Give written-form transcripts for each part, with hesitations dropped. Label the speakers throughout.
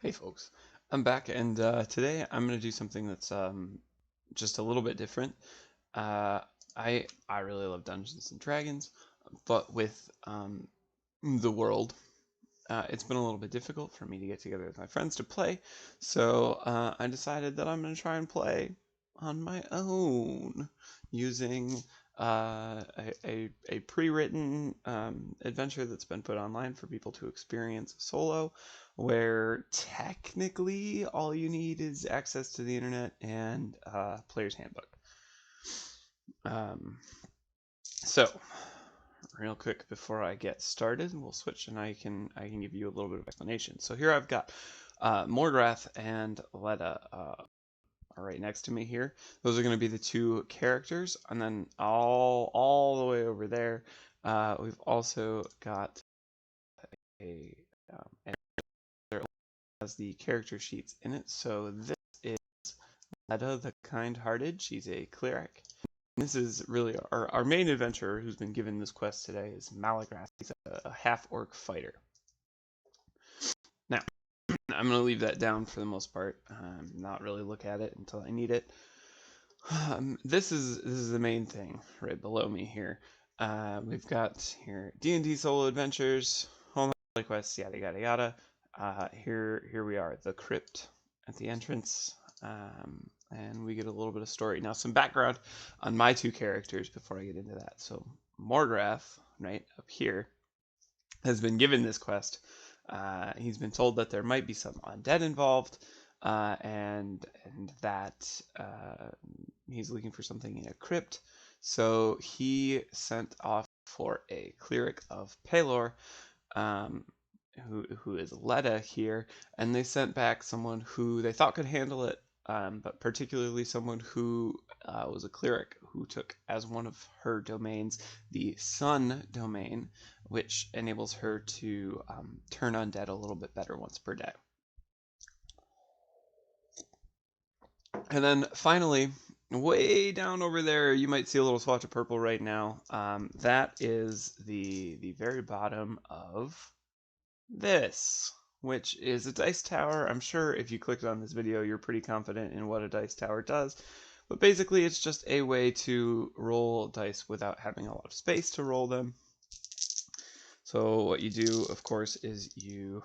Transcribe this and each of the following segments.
Speaker 1: Hey folks, I'm back and today I'm going to do something that's just a little bit different. Uh, I really love Dungeons and Dragons, but with the world, it's been a little bit difficult for me to get together with my friends to play. So I decided that I'm going to try and play on my own using a pre-written adventure that's been put online for people to experience solo, where technically all you need is access to the internet and player's handbook. Um, so real quick before I get started, we'll switch and I can give you a little bit of explanation. So here I've got Morgrath and Letta are right next to me here. Those are going to be the two characters, and then all the way over there, we've also got a and there has the character sheets in it. So this is Letta the Kind-Hearted. She's a cleric. This is really our main adventurer who's been given this quest today is Malagrath. He's a half-orc fighter. Now, I'm going to leave that down for the most part. Not really look at it until I need it. This is the main thing right below me here. We've got here D&D solo adventures, home quests, yada yada yada. Here we are, the crypt at the entrance, and we get a little bit of story. Now some background on my two characters before I get into that. So Morgrath, right up here, has been given this quest. He's been told that there might be some undead involved, and that he's looking for something in a crypt. So he sent off for a cleric of Pelor, um, who is Letta here, and they sent back someone who they thought could handle it, but particularly someone who was a cleric who took as one of her domains the Sun domain, which enables her to turn undead a little bit better once per day. And then finally, way down over there, you might see a little swatch of purple right now. That is the very bottom of this, which is a dice tower. I'm sure if you clicked on this video, you're pretty confident in what a dice tower does. But basically, it's just a way to roll dice without having a lot of space to roll them. So what you do, of course, is you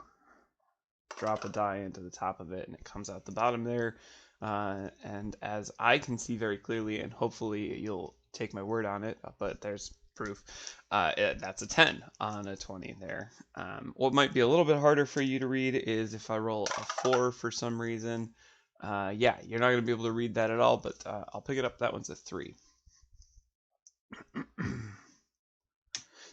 Speaker 1: drop a die into the top of it, and it comes out the bottom there. And as I can see very clearly, and hopefully you'll take my word on it, but there's proof, that's a 10 on a 20 there. What might be a little bit harder for you to read is if I roll a 4 for some reason. Yeah, you're not going to be able to read that at all, but I'll pick it up. That one's a 3.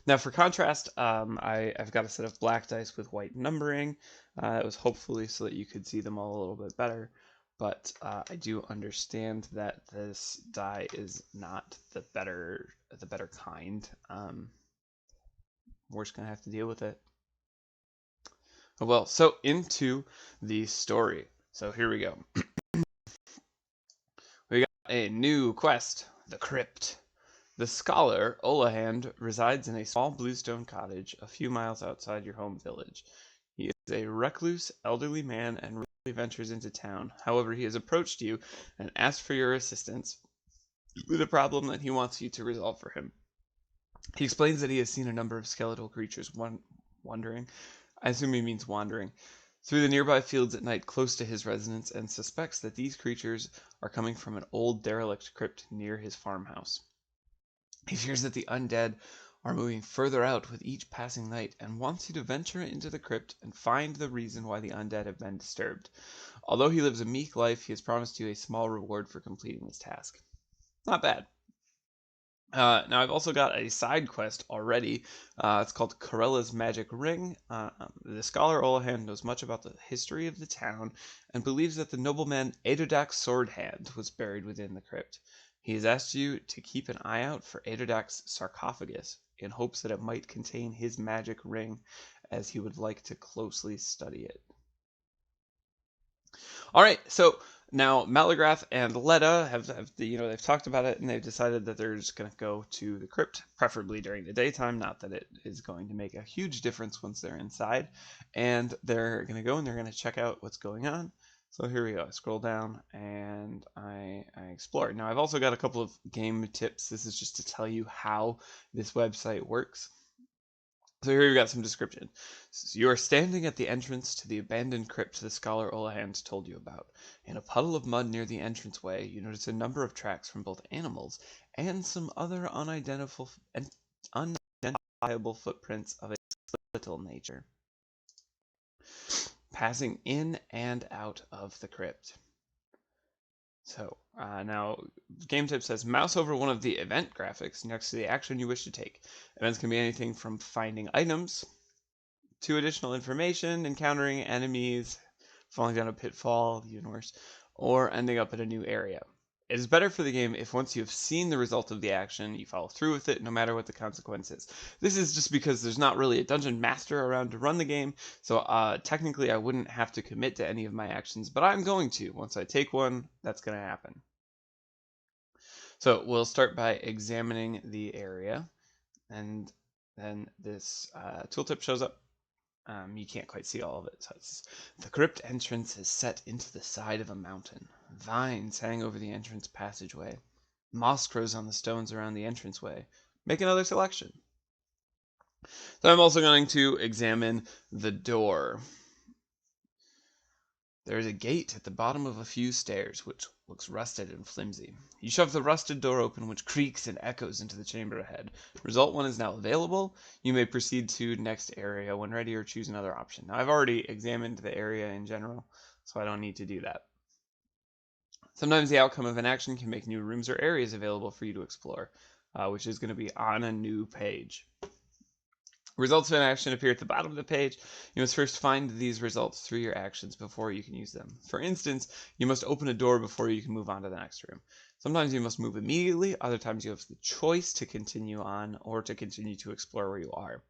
Speaker 1: Now for contrast, I've got a set of black dice with white numbering. It was hopefully so that you could see them all a little bit better, but I do understand that this die is not the better kind. We're just gonna have to deal with it. Well, so into the story. So here we go. We got a new quest, the Crypt. The scholar, Olahand, resides in a small bluestone cottage a few miles outside your home village. He is a recluse, elderly man and rarely ventures into town. However, he has approached you and asked for your assistance with a problem that he wants you to resolve for him. He explains that he has seen a number of skeletal creatures wandering, I assume he means wandering, through the nearby fields at night close to his residence, and suspects that these creatures are coming from an old derelict crypt near his farmhouse. He fears that the undead are moving further out with each passing night, and wants you to venture into the crypt and find the reason why the undead have been disturbed. Although he lives a meek life, he has promised you a small reward for completing this task. Not bad. Now I've also got a side quest already. It's called Corella's Magic Ring. The scholar Olahan knows much about the history of the town and believes that the nobleman Adodak Swordhand was buried within the crypt. He has asked you to keep an eye out for Adodak's sarcophagus in hopes that it might contain his magic ring, as he would like to closely study it. All right, so Now, Malagrath and Letta they've talked about it and they've decided that they're just going to go to the crypt, preferably during the daytime. Not that it is going to make a huge difference once they're inside. And they're going to go and they're going to check out what's going on. So here we go. I scroll down and I explore. Now, I've also got a couple of game tips. This is just to tell you how this website works. So here we've got some description. So you are standing at the entrance to the abandoned crypt the scholar Olahand told you about. In a puddle of mud near the entranceway, you notice a number of tracks from both animals and some other unidentifiable footprints of a skeletal nature, passing in and out of the crypt. So now, game tip says mouse over one of the event graphics next to the action you wish to take. Events can be anything from finding items to additional information, encountering enemies, falling down a pitfall, even worse, or ending up in a new area. It is better for the game if once you have seen the result of the action, you follow through with it no matter what the consequence is. This is just because there's not really a dungeon master around to run the game, so technically I wouldn't have to commit to any of my actions, but I'm going to. Once I take one, that's going to happen. So we'll start by examining the area, and then this tooltip shows up. You can't quite see all of it. So the crypt entrance is set into the side of a mountain. Vines hang over the entrance passageway. Moss grows on the stones around the entranceway. Make another selection. So I'm also going to examine the door. There is a gate at the bottom of a few stairs, which looks rusted and flimsy. You shove the rusted door open, which creaks and echoes into the chamber ahead. Result 1 is now available. You may proceed to next area when ready or choose another option. Now, I've already examined the area in general, so I don't need to do that. Sometimes the outcome of an action can make new rooms or areas available for you to explore, which is going to be on a new page. Results of an action appear at the bottom of the page. You must first find these results through your actions before you can use them. For instance, you must open a door before you can move on to the next room. Sometimes you must move immediately, other times you have the choice to continue on or to continue to explore where you are.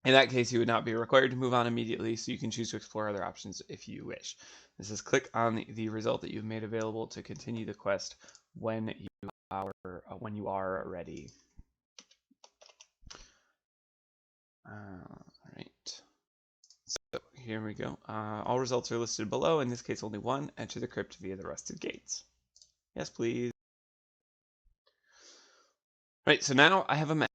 Speaker 1: In that case, you would not be required to move on immediately, so you can choose to explore other options if you wish. This is click on the result that you've made available to continue the quest when you are ready. Alright, so here we go. All results are listed below. In this case, only one. Enter the crypt via the rusted gates. Yes, please. Right, so now I have a map.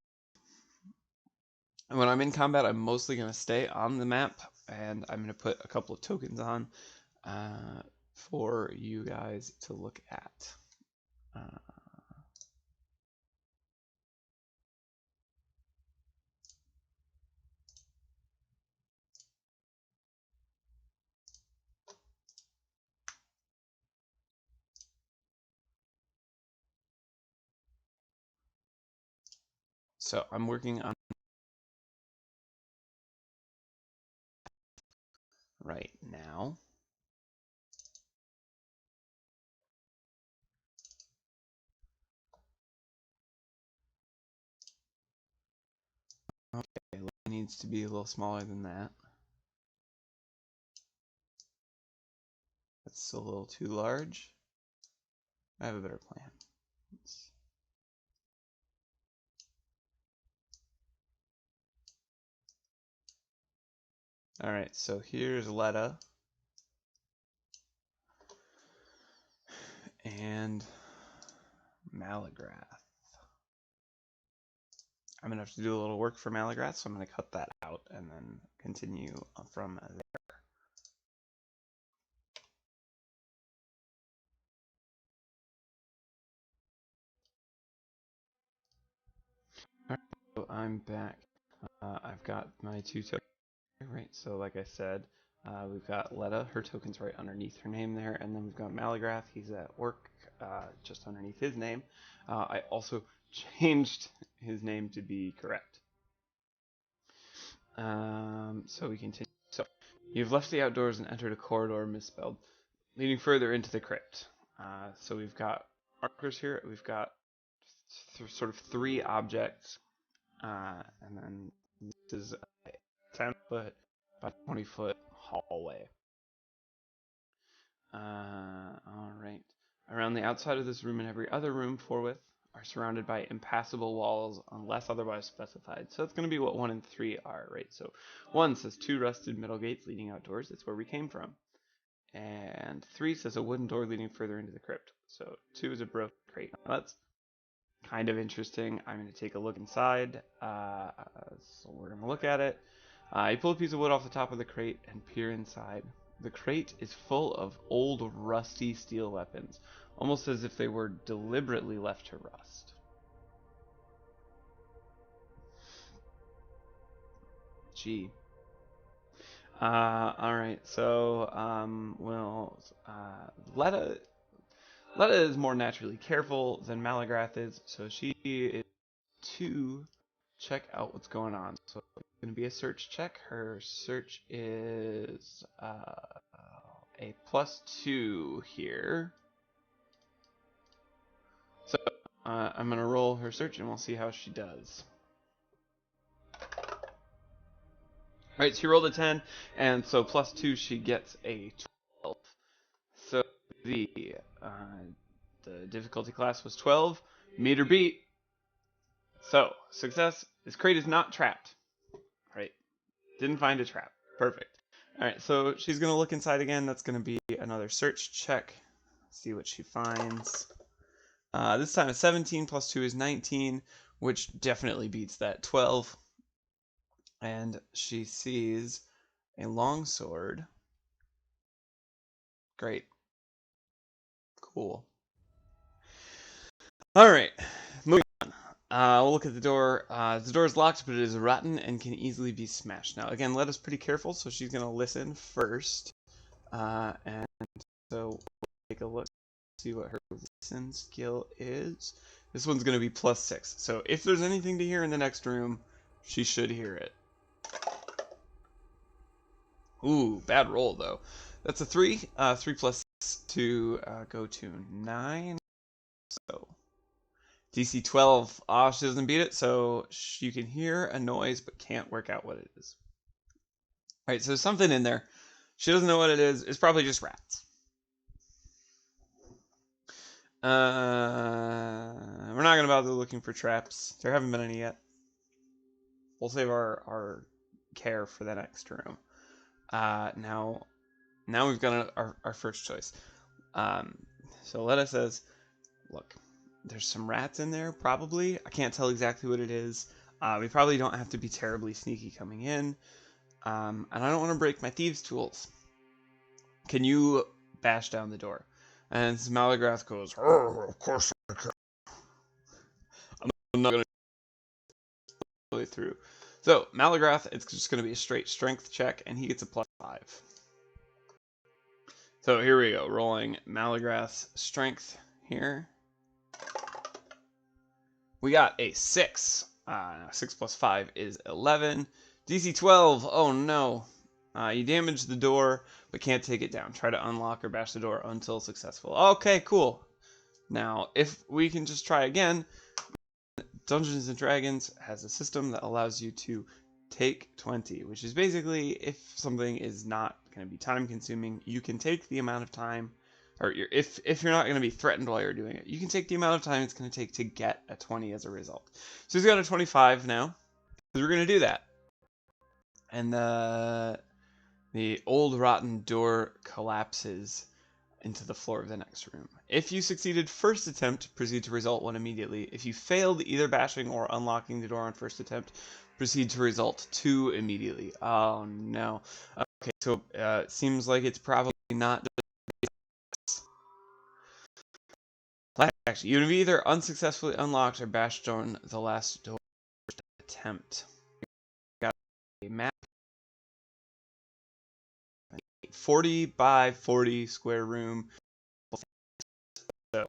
Speaker 1: And when I'm in combat, I'm mostly going to stay on the map, and I'm going to put a couple of tokens on for you guys to look at. So I'm working on right now. Okay, it needs to be a little smaller than that. That's still a little too large. I have a better plan. Alright, so here's Letta. And Malagrath. I'm going to have to do a little work for Malagrath, so I'm going to cut that out and then continue from there. Alright, so I'm back. I've got my two tokens, right? So like I said, we've got Letta, her token's right underneath her name there, and then we've got Malagrath, he's at work just underneath his name. I also changed his name to be correct. So we continue. So you've left the outdoors and entered a corridor misspelled, leading further into the crypt. So we've got markers here. We've got sort of 3 objects, and then this is a 10-foot by 20-foot hallway. All right. Around the outside of this room and every other room forthwith are surrounded by impassable walls unless otherwise specified. So it's going to be what 1 and 3 are, right? So 1 says 2 rusted metal gates leading outdoors. That's where we came from. And 3 says a wooden door leading further into the crypt. So 2 is a broken crate. Now that's kind of interesting. I'm going to take a look inside. So we're going to look at it. You pull a piece of wood off the top of the crate and peer inside. The crate is full of old, rusty steel weapons, almost as if they were deliberately left to rust. Gee. Alright, so, Letta is more naturally careful than Malagrath is, so she is to check out what's going on. So it's going to be a search check. Her search is a +2 here. So I'm going to roll her search and we'll see how she does. Alright, she rolled a 10, and so +2 she gets a 12. So the difficulty class was 12. Meter beat. So, success. This crate is not trapped. Right. Didn't find a trap. Perfect. Alright, so she's going to look inside again. That's going to be another search check. See what she finds. This time a 17 + 2 is 19, which definitely beats that 12. And she sees a longsword. Great. Cool. Alright, moving on. We'll look at the door. The door is locked, but it is rotten and can easily be smashed. Now, again, Letta's pretty careful, so she's going to listen first. And so we'll take a look, see what her listen skill is. This one's going to be +6. So if there's anything to hear in the next room, she should hear it. Ooh, bad roll, though. That's a 3. 3 + 6 to go to 9. So DC 12. She doesn't beat it, so you can hear a noise but can't work out what it is. Alright, so there's something in there. She doesn't know what it is. It's probably just rats. We're not going to bother looking for traps. There haven't been any yet. We'll save our care for the next room. Now we've got our first choice. So Letta says, look, there's some rats in there, probably. I can't tell exactly what it is. We probably don't have to be terribly sneaky coming in. And I don't want to break my thieves' tools. Can you bash down the door? And Malagrath goes, oh, of course I can. I'm not going to go the way through. So, Malagrath, it's just going to be a straight strength check, and he gets a +5. So, here we go. Rolling Malagrath's strength here. We got a 6. 6 + 5 is 11. DC 12. Oh, no. You damage the door, but can't take it down. Try to unlock or bash the door until successful. Okay, cool. Now, if we can just try again, Dungeons & Dragons has a system that allows you to take 20, which is basically if something is not going to be time-consuming, you can take the amount of time, or if you're not going to be threatened while you're doing it, you can take the amount of time it's going to take to get a 20 as a result. So he's got a 25 now, so we're going to do that. And the old rotten door collapses into the floor of the next room. If you succeeded first attempt, proceed to result 1 immediately. If you failed either bashing or unlocking the door on first attempt, proceed to result 2 immediately. Oh no. Okay, so it seems like it's probably not actually. You've either unsuccessfully unlocked or bashed on the last door attempt. Got a map. 40 by 40 square room. So,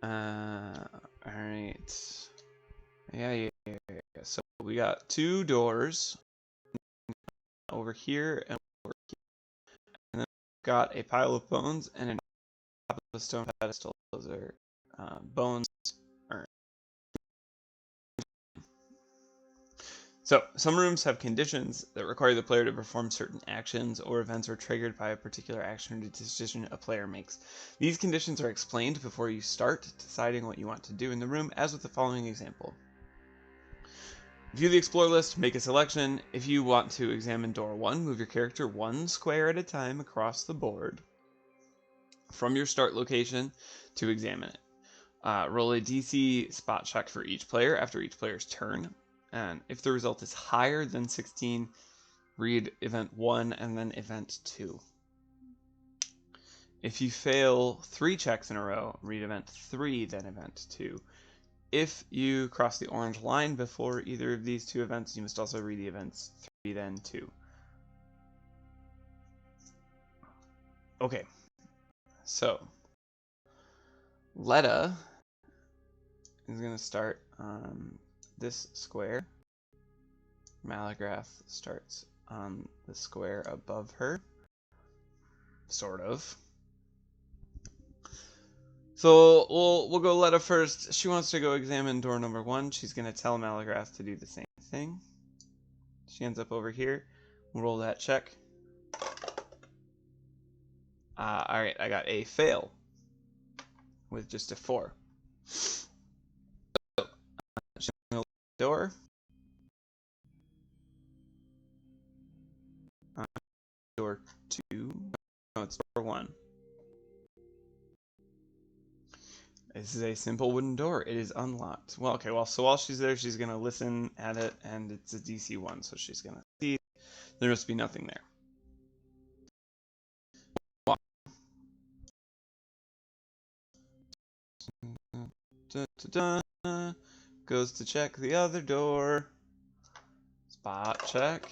Speaker 1: alright. Yeah. So we got 2 doors over here and over here. And then we've got a pile of bones and a top of a stone pedestal. Those are bones. So, some rooms have conditions that require the player to perform certain actions or events are triggered by a particular action or decision a player makes. These conditions are explained before you start deciding what you want to do in the room, as with the following example. View the Explore list, make a selection. If you want to examine door 1, move your character 1 square at a time across the board from your start location to examine it. Roll a DC spot check for each player after each player's turn. And if the result is higher than 16, read event 1 and then event 2. If you fail 3 checks in a row, read event 3, then event 2. If you cross the orange line before either of these 2 events, you must also read the events 3, then 2. Okay, so Letta is going to start on this square. Malagrath starts on the square above her, sort of. So we'll go Letta first. She wants to go examine door number 1. She's going to tell Malagrath to do the same thing. She ends up over here. We'll roll that check. Alright, I got a fail with just a 4. So, she's going to open the door. Door 2. No, it's door 1. This is a simple wooden door. It is unlocked. Well, okay, so while she's there, she's going to listen at it, and it's a DC 1, so she's going to see there must be nothing there. Goes to check the other door. Spot check.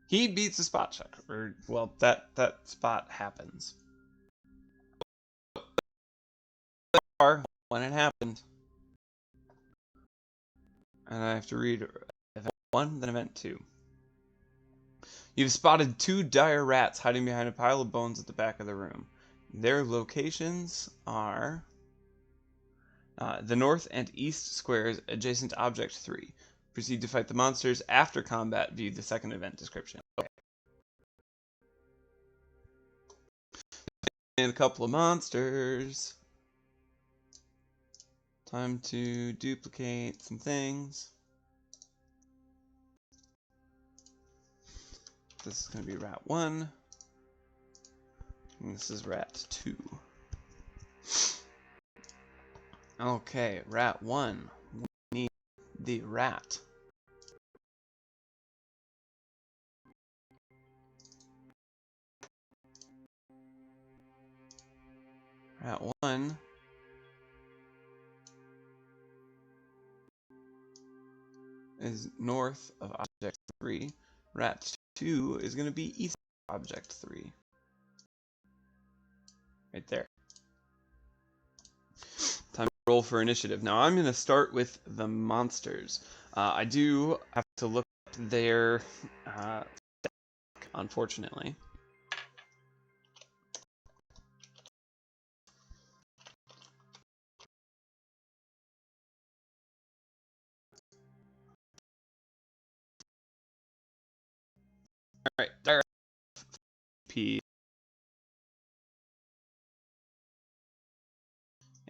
Speaker 1: He beats the spot check. Or, well, that spot happens. When it happened. And I have to read event 1, then event 2. You've spotted 2 dire rats hiding behind a pile of bones at the back of the room. Their locations are the north and east squares adjacent to Object 3. Proceed to fight the monsters. After combat, view the second event description. Okay. And a couple of monsters. Time to duplicate some things. This is going to be rat 1. And this is rat 2. Okay, rat 1. We need the rat. Rat 1 is north of Object 3. Rat 2 is going to be east of Object 3. Right there. Time to roll for initiative. Now I'm going to start with the monsters. I do have to look up their stack, unfortunately. Alright, direct P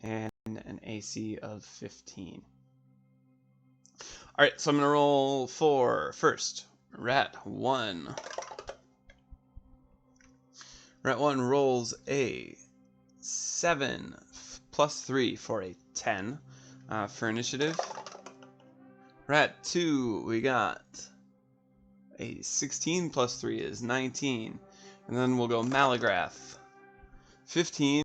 Speaker 1: and an AC of 15. Alright, so I'm going to roll for first. Rat 1. Rat 1 rolls a 7 plus 3 for a 10 for initiative. Rat 2, we got a 16 plus 3 is 19. And then we'll go Malagrath. 15.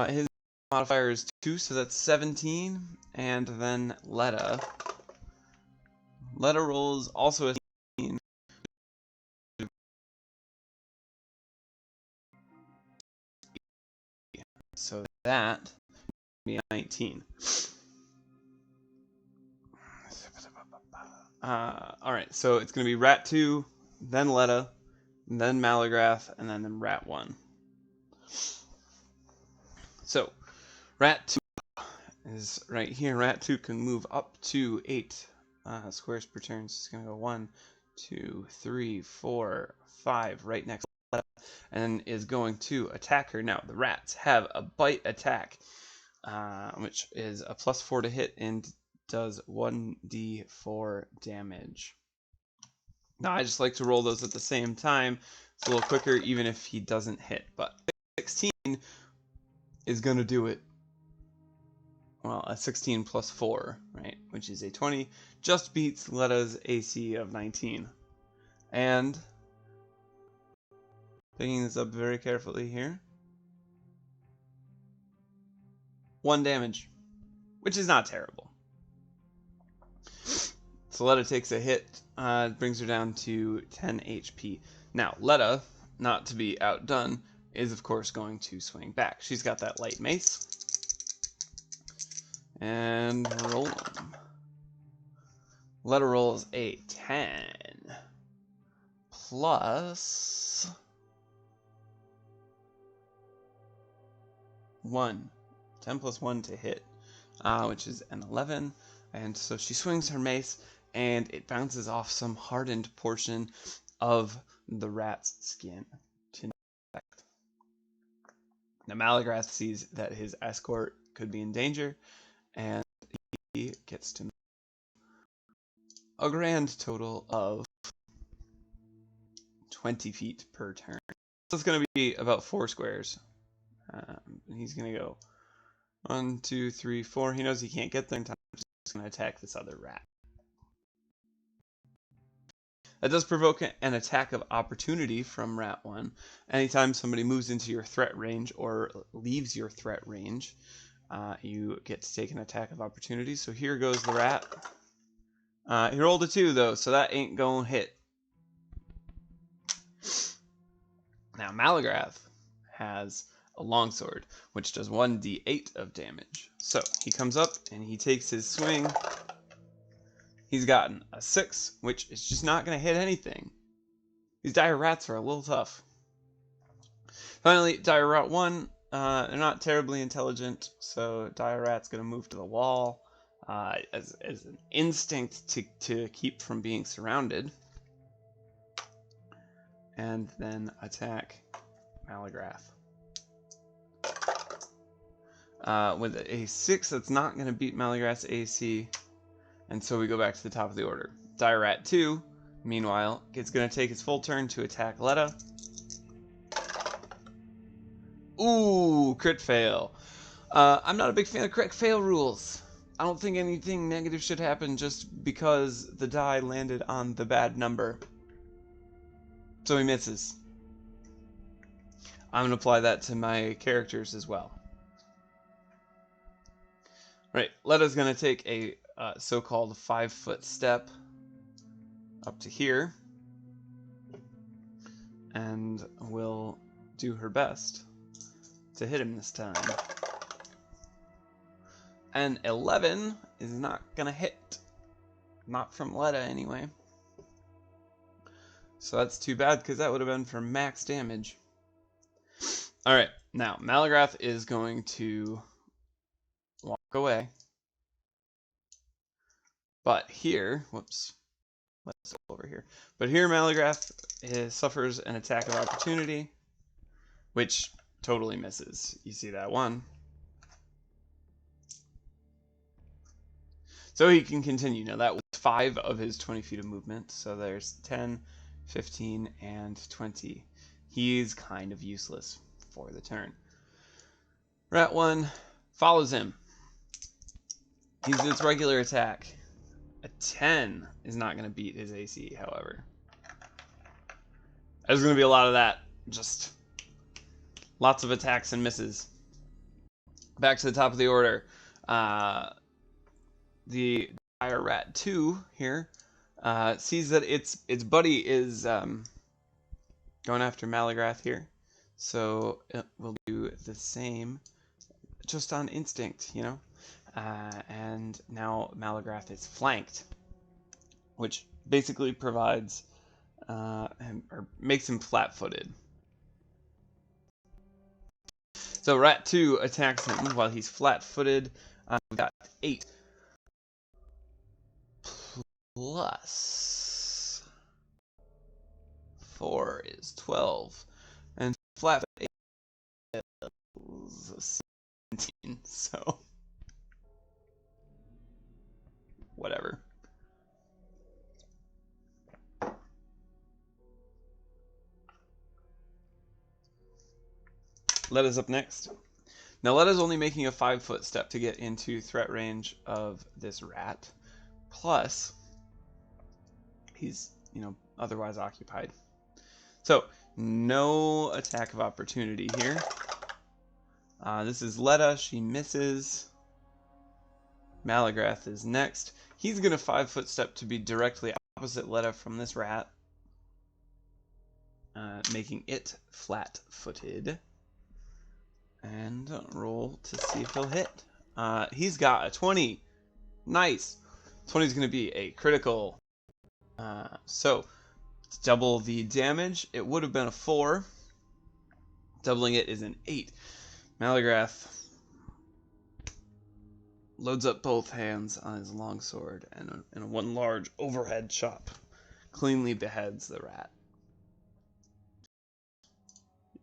Speaker 1: His modifier is 2, so that's 17. And then Letta. Letta rolls also a 17. So that would be a 19. Alright, so it's going to be Rat 2, then Letta, then Malagrath, and then Rat 1. So, Rat 2 is right here. Rat 2 can move up to 8 squares per turn. So it's going to go 1, 2, 3, 4, 5 right next to Letta, and is going to attack her. Now, the rats have a bite attack, which is a +4 to hit and does 1d4 damage. Now, I just like to roll those at the same time. It's a little quicker, even if he doesn't hit. But 16 is going to do it. Well, a 16 plus 4, right, which is a 20, just beats Letta's AC of 19. And, picking this up very carefully here, 1 damage, which is not terrible. So Letta takes a hit, brings her down to 10 HP. Now, Letta, not to be outdone, is of course going to swing back. She's got that light mace. And roll them. Letta rolls a 10 plus 1. 10 plus 1 to hit, which is an 11. And so she swings her mace, and it bounces off some hardened portion of the rat's skin to no effect. Now Malagrath sees that his escort could be in danger, and he gets to a grand total of 20 feet per turn. So it's going to be about 4 squares. He's going to go 1, 2, 3, 4. He knows he can't get there in time. He's going to attack this other rat. That does provoke an attack of opportunity from Rat 1. Anytime somebody moves into your threat range or leaves your threat range, you get to take an attack of opportunity. So here goes the rat. He rolled a 2 though, so that ain't gonna hit. Now Malagrath has a longsword, which does 1d8 of damage. So he comes up and he takes his swing. He's gotten a 6, which is just not gonna hit anything. These dire rats are a little tough. Finally, dire rat 1. They're not terribly intelligent, so dire rat's gonna move to the wall. As an instinct to keep from being surrounded, and then attack Malagrath. With a 6, that's not going to beat Malagrath's AC, and so we go back to the top of the order. Dire Rat 2, meanwhile, is going to take its full turn to attack Letta. Ooh, crit fail. I'm not a big fan of crit fail rules. I don't think anything negative should happen just because the die landed on the bad number. So he misses. I'm going to apply that to my characters as well. Right, Letta's going to take a so-called 5-foot step up to here, and will do her best to hit him this time. And 11 is not gonna hit. Not from Letta, anyway. So that's too bad, because that would have been for max damage. Alright, now, Malagrath is going to walk away. But here, whoops, let's go over here. But here, Malagrath suffers an attack of opportunity, which totally misses. You see that one. So he can continue. Now that was 5 of his 20 feet of movement. So there's 10, 15, and 20. He's kind of useless for the turn. Rat 1 follows him. He uses its regular attack. A 10 is not going to beat his AC, however. There's going to be a lot of that. Just lots of attacks and misses. Back to the top of the order. The Dire Rat 2 here sees that its buddy is going after Malagrath here. So it will do the same, just on instinct, you know? And now Malagrath is flanked, which basically provides him, or makes him flat-footed. So Rat 2 attacks him while he's flat-footed. We've got 8 plus 4 is 12. And flat 8 is 17, so whatever. Letta's up next. Now Letta's only making a 5-foot step to get into threat range of this rat. Plus, he's, otherwise occupied. So, no attack of opportunity here. This is Letta. She misses. Malagrath is next. He's going to 5-foot step to be directly opposite Letta from this rat, making it flat-footed. And roll to see if he'll hit. He's got a 20. Nice. 20 is going to be a critical. So, to double the damage, it would have been a 4. Doubling it is an 8. Malagrath loads up both hands on his longsword and one large overhead chop cleanly beheads the rat.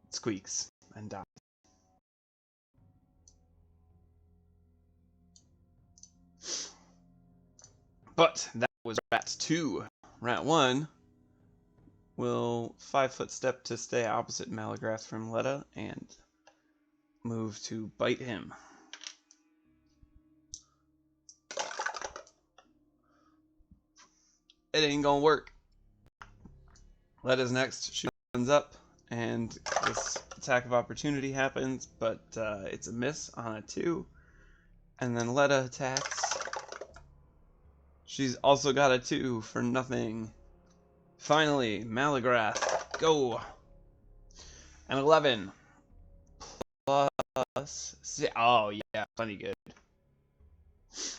Speaker 1: It squeaks and dies. But that was rat 2. Rat 1 will 5-foot step to stay opposite Malagrath from Letta and move to bite him. It ain't gonna work. Letta's next. She runs up, and this attack of opportunity happens, but it's a miss on a 2. And then Letta attacks. She's also got a 2 for nothing. Finally, Malagrath, go! An 11 plus 6. Oh yeah, plenty good.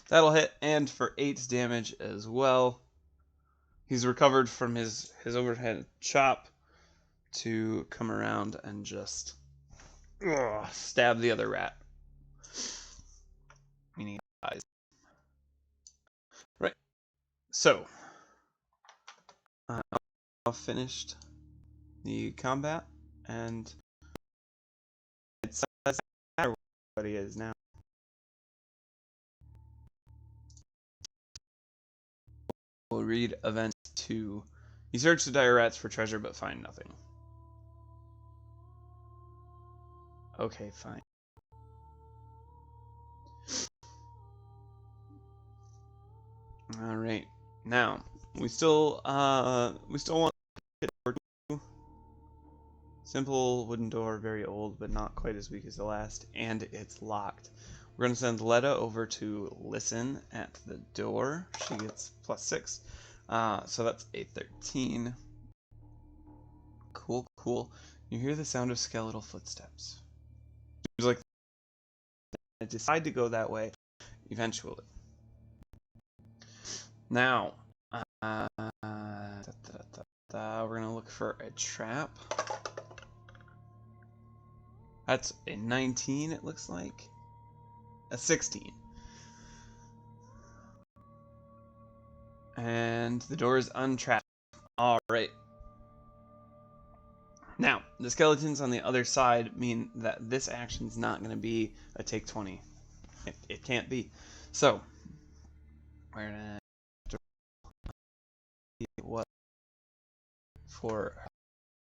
Speaker 1: That'll hit, and for 8 damage as well. He's recovered from his overhead chop to come around and just stab the other rat. Meaning he dies. Right. So, I've finished the combat, and it says what he is now. We'll read event 2. You search the dire rats for treasure but find nothing. Okay, fine. All right. Now we still want door 2. Simple wooden door, very old, but not quite as weak as the last, and it's locked. We're gonna send Letta over to listen at the door. She gets plus 6, so that's a 13. Cool. You hear the sound of skeletal footsteps. It was like I decide to go that way eventually. Now, we're gonna look for a trap. That's a 19, it looks like. A 16. And the door is untrapped. Alright. Now, the skeletons on the other side mean that this action's not going to be a take 20. It can't be. So, we're going to what for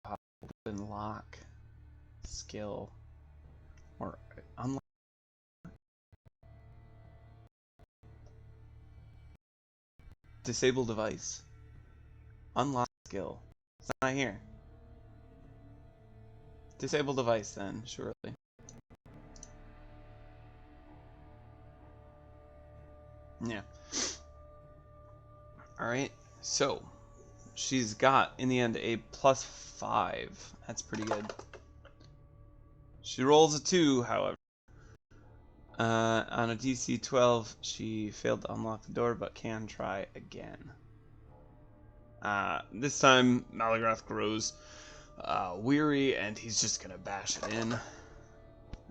Speaker 1: open lock skill or unlock. Disable device. Unlock skill. It's not here. Disable device then, surely. Yeah. Alright, so she's got, in the end, a plus 5. That's pretty good. She rolls a 2, however. On a DC 12, she failed to unlock the door, but can try again. This time, Malagrath grows weary, and he's just gonna bash it in.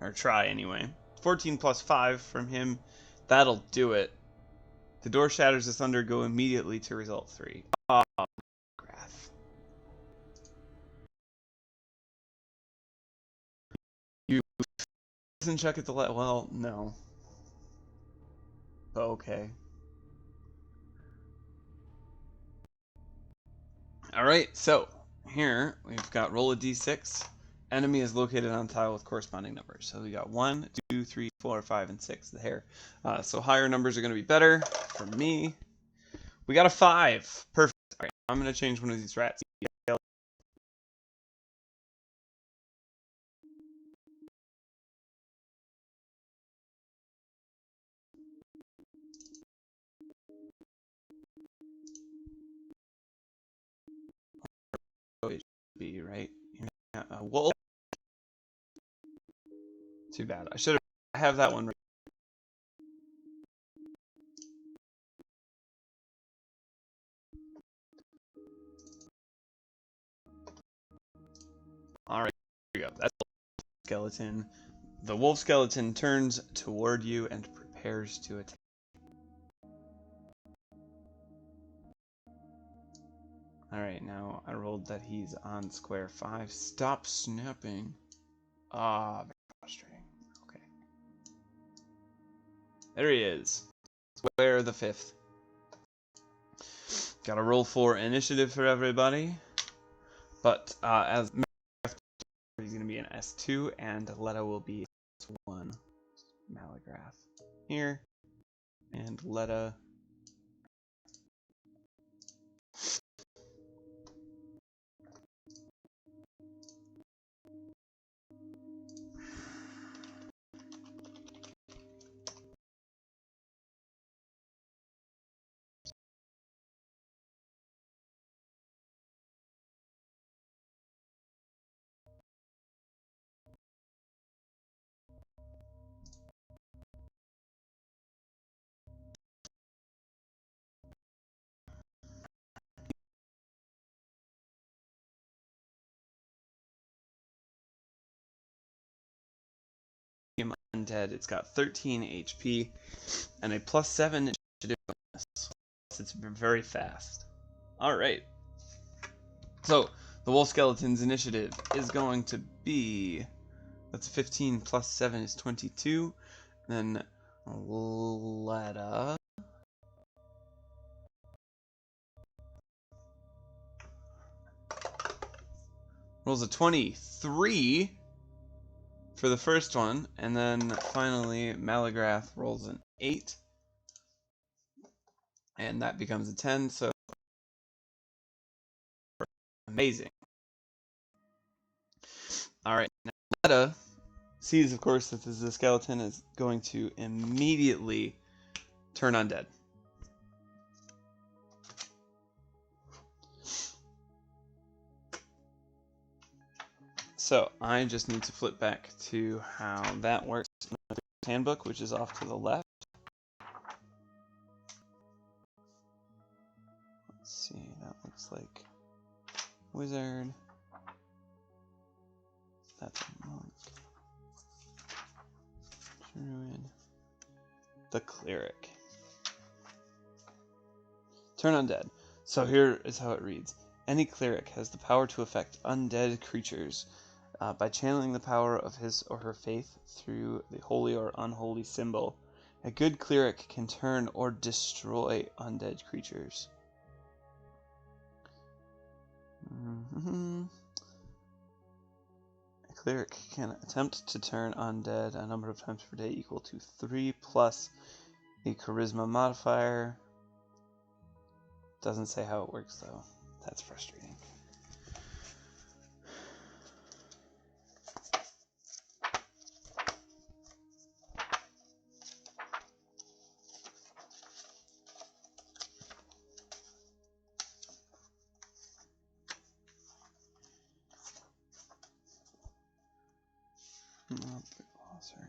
Speaker 1: Or try, anyway. 14 plus 5 from him. That'll do it. The door shatters asunder. Go immediately to result 3. Oh, graph. You doesn't check at the well, no. Okay. Alright, so here we've got roll a d6. Enemy is located on tile with corresponding numbers. So we got 1, 2, 3, 4, 5, and 6. The hair. So higher numbers are going to be better for me. We got a 5. Perfect. All right, I'm going to change one of these rats. Be right. Wolf. Too bad. I should have that one. All right. Here we go. That's the skeleton. The wolf skeleton turns toward you and prepares to attack. Alright, now I rolled that he's on square 5. Stop snapping. Ah, very frustrating. Okay. There he is. Square the 5th. Got a roll for initiative for everybody. But as he's going to be an S2, and Letta will be S1. Malagraph here. And Letta. Undead. It's got 13 HP and a +7 initiative bonus. It's very fast. Alright. So, the wolf skeleton's initiative is going to be... That's 15 plus 7 is 22. Then Letta. Rolls a 23 for the first one. And then finally, Malagrath rolls an 8. And that becomes a 10. So, amazing. Alright, now Letta sees, of course, that the skeleton is going to immediately turn undead. So I just need to flip back to how that works in the handbook, which is off to the left. Let's see, that looks like wizard. That's a monk. Druid. The cleric. Turn undead. So here is how it reads. Any cleric has the power to affect undead creatures by channeling the power of his or her faith through the holy or unholy symbol. A good cleric can turn or destroy undead creatures. A cleric can attempt to turn undead a number of times per day equal to 3 plus the charisma modifier. Doesn't say how it works though. That's frustrating. Sorry.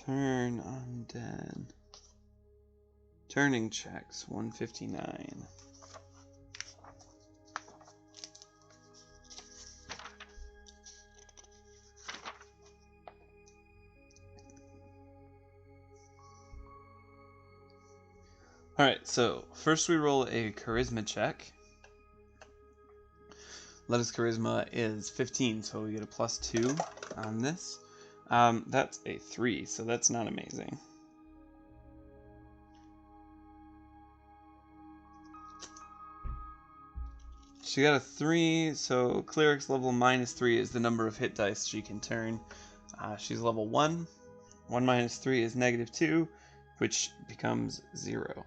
Speaker 1: Turn undead. Turning checks, 159. Alright, so first we roll a charisma check. Letta's charisma is 15, so we get a +2 on this. That's a 3, so that's not amazing. She got a 3, so cleric's level -3 is the number of hit dice she can turn. She's level 1. 1 minus 3 is -2, which becomes 0.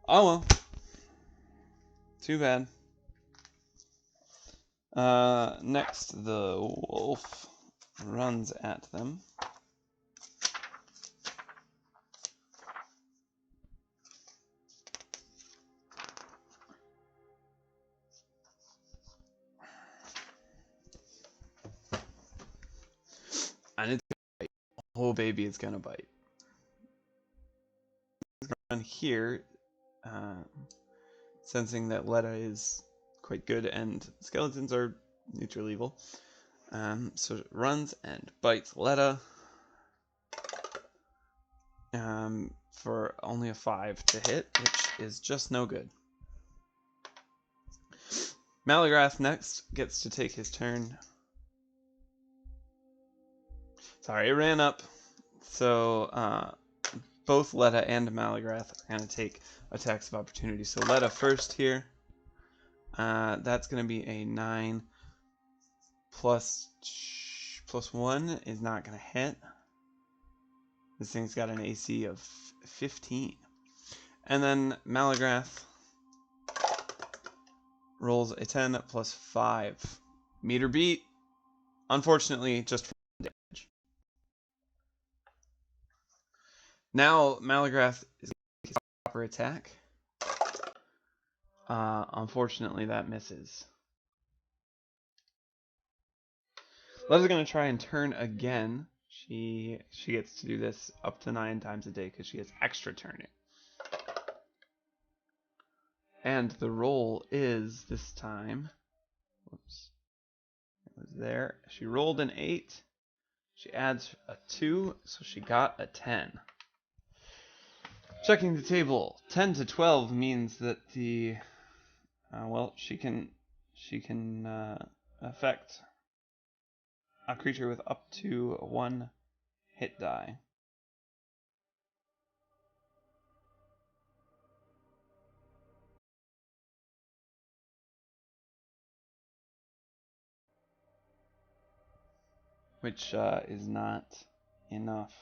Speaker 1: Oh well. Too bad. Next, the wolf runs at them. And it's gonna bite. Oh baby, it's gonna bite. Run here, sensing that Letta is quite good and skeletons are neutral evil. So it runs and bites Letta for only a 5 to hit, which is just no good. Malagrath next gets to take his turn. Sorry, it ran up. So both Letta and Malagrath are going to take attacks of opportunity. So Letta first here. That's going to be a 9 plus 1 is not going to hit. This thing's got an AC of 15. And then Malagrath rolls a 10 plus 5. Meter beat. Unfortunately, just for damage. Now Malagrath is going to make his proper attack. Unfortunately, that misses. Letta's going to try and turn again. She gets to do this up to 9 times a day because she has extra turning. And the roll is this time. Whoops. It was there. She rolled an 8. She adds a 2, so she got a 10. Checking the table. 10 to 12 means that the she can affect a creature with up to 1 hit die. Which is not enough.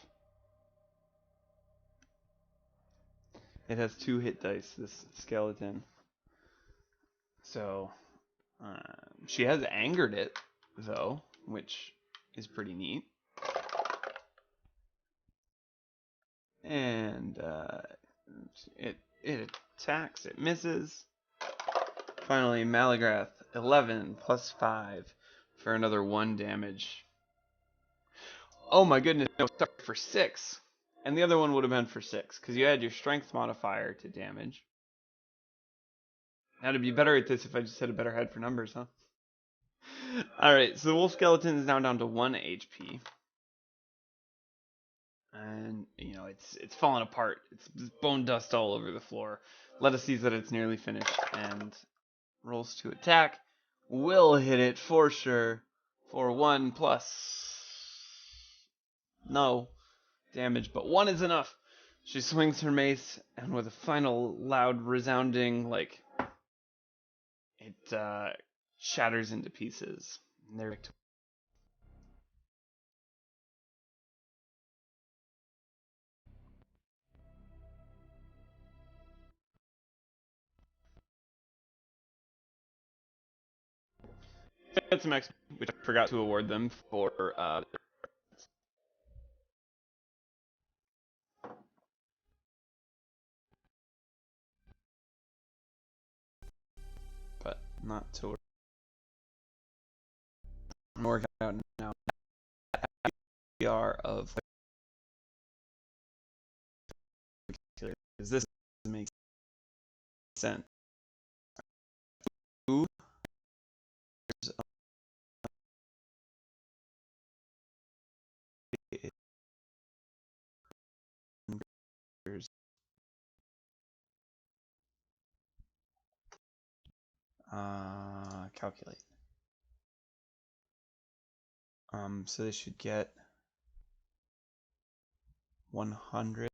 Speaker 1: It has 2 hit dice, this skeleton. So she has angered it, though, which is pretty neat. And it attacks, it misses. Finally, Malagrath, 11 plus 5 for another 1 damage. Oh my goodness, no, sorry, for 6. And the other one would have been for 6, because you add your strength modifier to damage. Now to be better at this if I just had a better head for numbers, huh? Alright, so the wolf skeleton is now down to 1 HP. And, you know, it's falling apart. It's bone dust all over the floor. Letta sees that it's nearly finished and rolls to attack. Will hit it for sure for 1 plus... no damage, but 1 is enough. She swings her mace, and with a final loud resounding, like, it shatters into pieces. And they're victorious. Get some XP, which I forgot to award them for. But not to worry. I'm working out now. are of because this makes sense. Who calculate. So they should get 100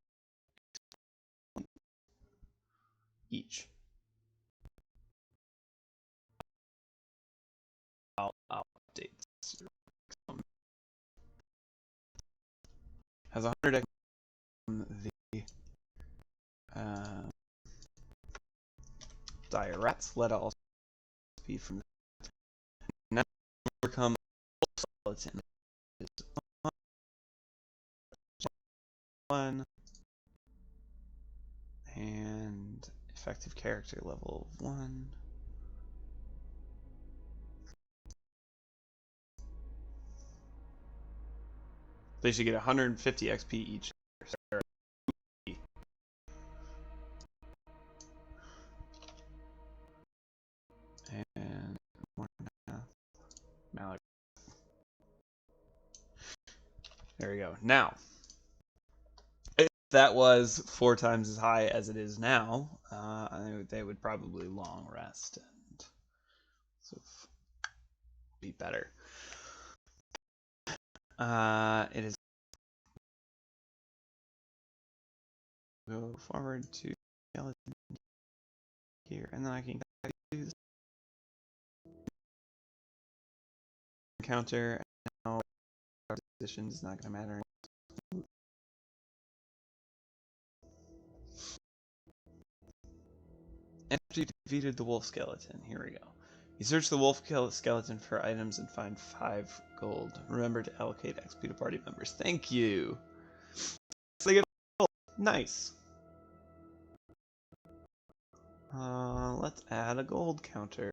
Speaker 1: each. I'll update this. Has 100 from the dire rats. Let also be from the now overcome skeleton. One and effective character level of 1. They should get 150 XP each. And Malik. There we go. Now, if that was 4 times as high as it is now, they would probably long rest and sort of be better. It is go forward to skeleton here, and then I can do this encounter. Now, position is not going to matter. After you defeated the wolf skeleton, here we go. You search the wolf skeleton for items and find 5 gold. Remember to allocate XP to party members. Thank you. So they get gold. Nice. Let's add a gold counter.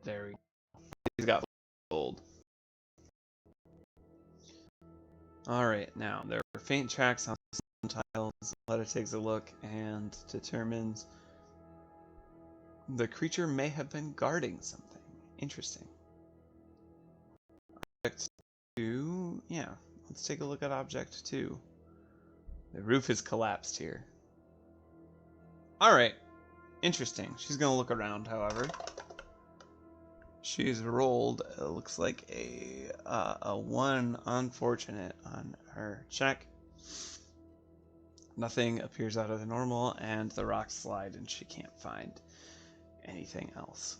Speaker 1: There we go. He's got gold. Alright, now there are faint tracks on some tiles. Letta takes a look and determines the creature may have been guarding something. Interesting. Object 2, yeah, let's take a look at Object 2. The roof has collapsed here. Alright, interesting. She's gonna look around, however. She's rolled, it looks like a 1 unfortunate on her check. Nothing appears out of the normal, and the rocks slide, and she can't find anything else.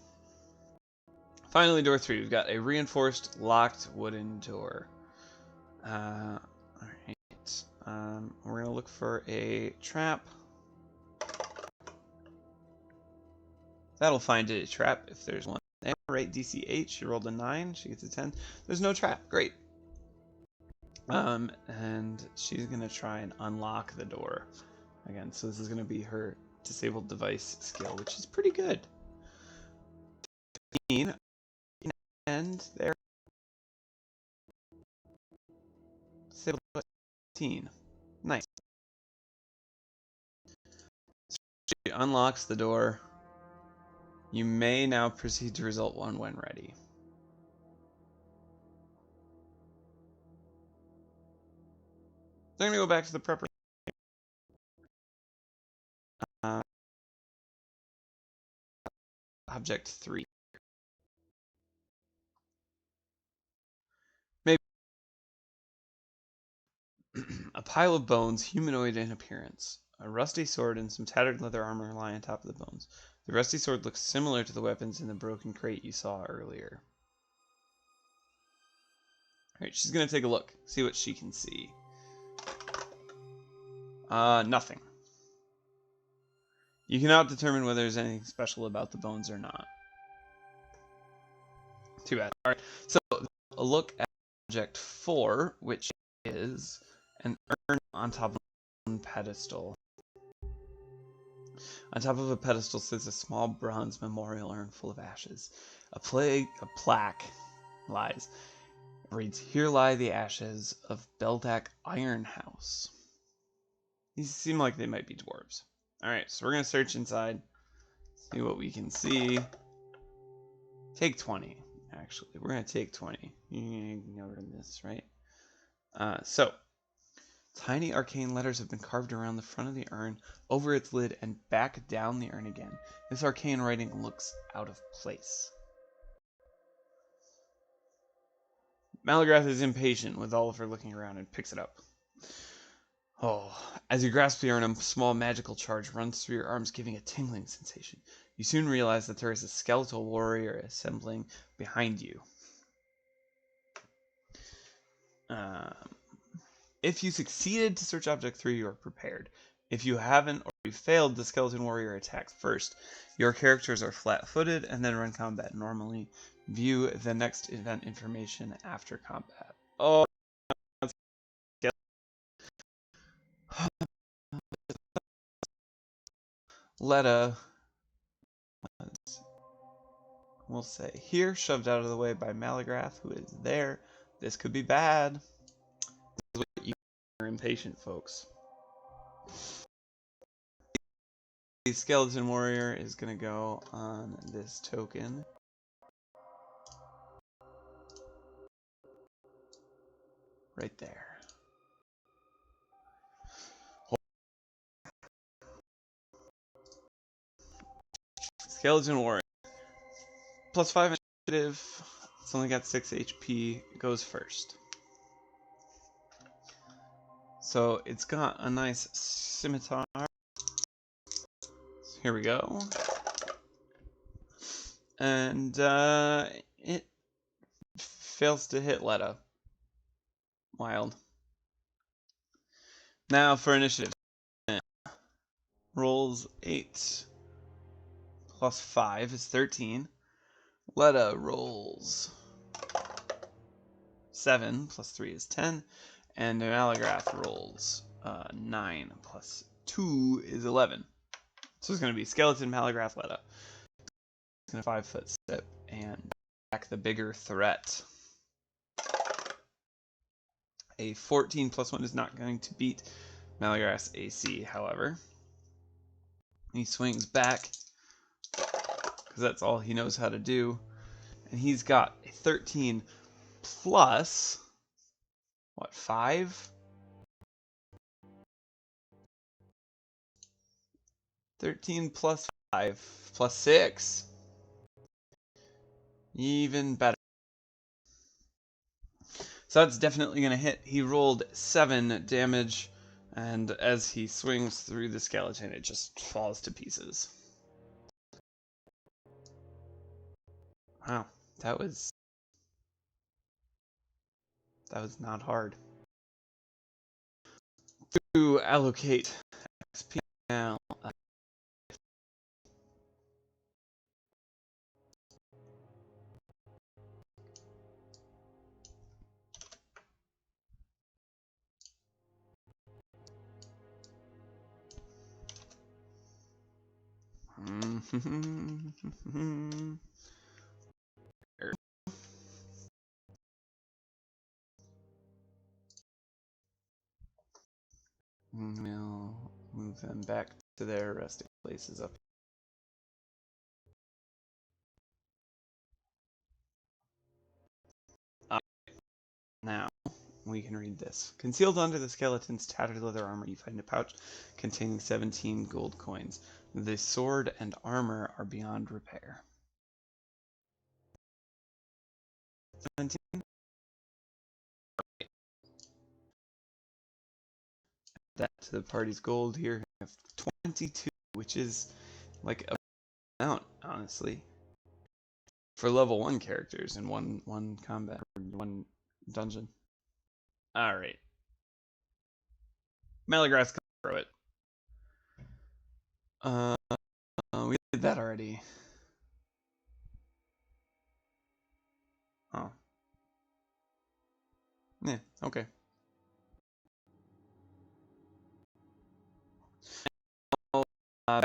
Speaker 1: Finally, door 3. We've got a reinforced, locked wooden door. Alright. We're going to look for a trap. That'll find a trap if there's one. Right, DC 8. She rolled a 9. She gets a 10. There's no trap. Great. And she's going to try and unlock the door. Again, so this is going to be her disabled device skill, which is pretty good. And there. Disabled device 15. Nice. She unlocks the door. You may now proceed to result 1 when ready. They're going to go back to the prepper. Object 3. Maybe a pile of bones, humanoid in appearance. A rusty sword and some tattered leather armor lie on top of the bones. The rusty sword looks similar to the weapons in the broken crate you saw earlier. Alright, she's going to take a look, see what she can see. Nothing. You cannot determine whether there's anything special about the bones or not. Too bad. All right, so a look at Object 4, which is an urn on top of a pedestal. On top of a pedestal sits a small bronze memorial urn full of ashes. A plaque lies. It reads, "Here lie the ashes of Beldak Ironhouse." These seem like they might be dwarves. Alright, so we're going to search inside, see what we can see. Take 20, actually. We're going to take 20. You can ignore this, right? So, tiny arcane letters have been carved around the front of the urn, over its lid, and back down the urn again. This arcane writing looks out of place. Malagrath is impatient with Oliver looking around and picks it up. Oh, as you grasp the urn, a small magical charge runs through your arms, giving a tingling sensation. You soon realize that there is a skeletal warrior assembling behind you. If you succeeded to search Object 3, you are prepared. If you haven't or you failed, the skeleton warrior attacks first. Your characters are flat-footed and then run combat normally. View the next event information after combat. Oh, Letta, we'll say here, shoved out of the way by Malagrath, who is there. This could be bad. This is what you are, impatient folks. The skeleton warrior is going to go on this token. Right there. Skeleton warrior. +5 initiative. It's only got 6 HP. Goes first. So it's got a nice scimitar. So here we go. And it fails to hit Letta. Wild. Now for initiative. Rolls 8 plus 5 is 13. Letta rolls 7 plus 3 is 10. And Malagrath rolls 9 plus 2 is 11. So it's going to be Skeleton, Malagrath, Letta. It's going to 5-foot step and back the bigger threat. A 14 plus 1 is not going to beat Malagrath's AC, however. He swings back, because that's all he knows how to do. And he's got a 13 plus, what, 5? 13 plus 5 plus 6. Even better. So that's definitely going to hit. He rolled 7 damage, and as he swings through the skeleton, it just falls to pieces. Wow, that was not hard. To allocate XP now. We'll move them back to their resting places up. Now we can read this. Concealed under the skeleton's tattered leather armor, you find a pouch containing 17 gold coins. The sword and armor are beyond repair. 17. That to the party's gold here. We have 22, which is like a amount, honestly, for level 1 characters in one combat, or one dungeon. Alright. Malagrath's gonna throw it. did that already. Oh. Yeah, okay. Uh,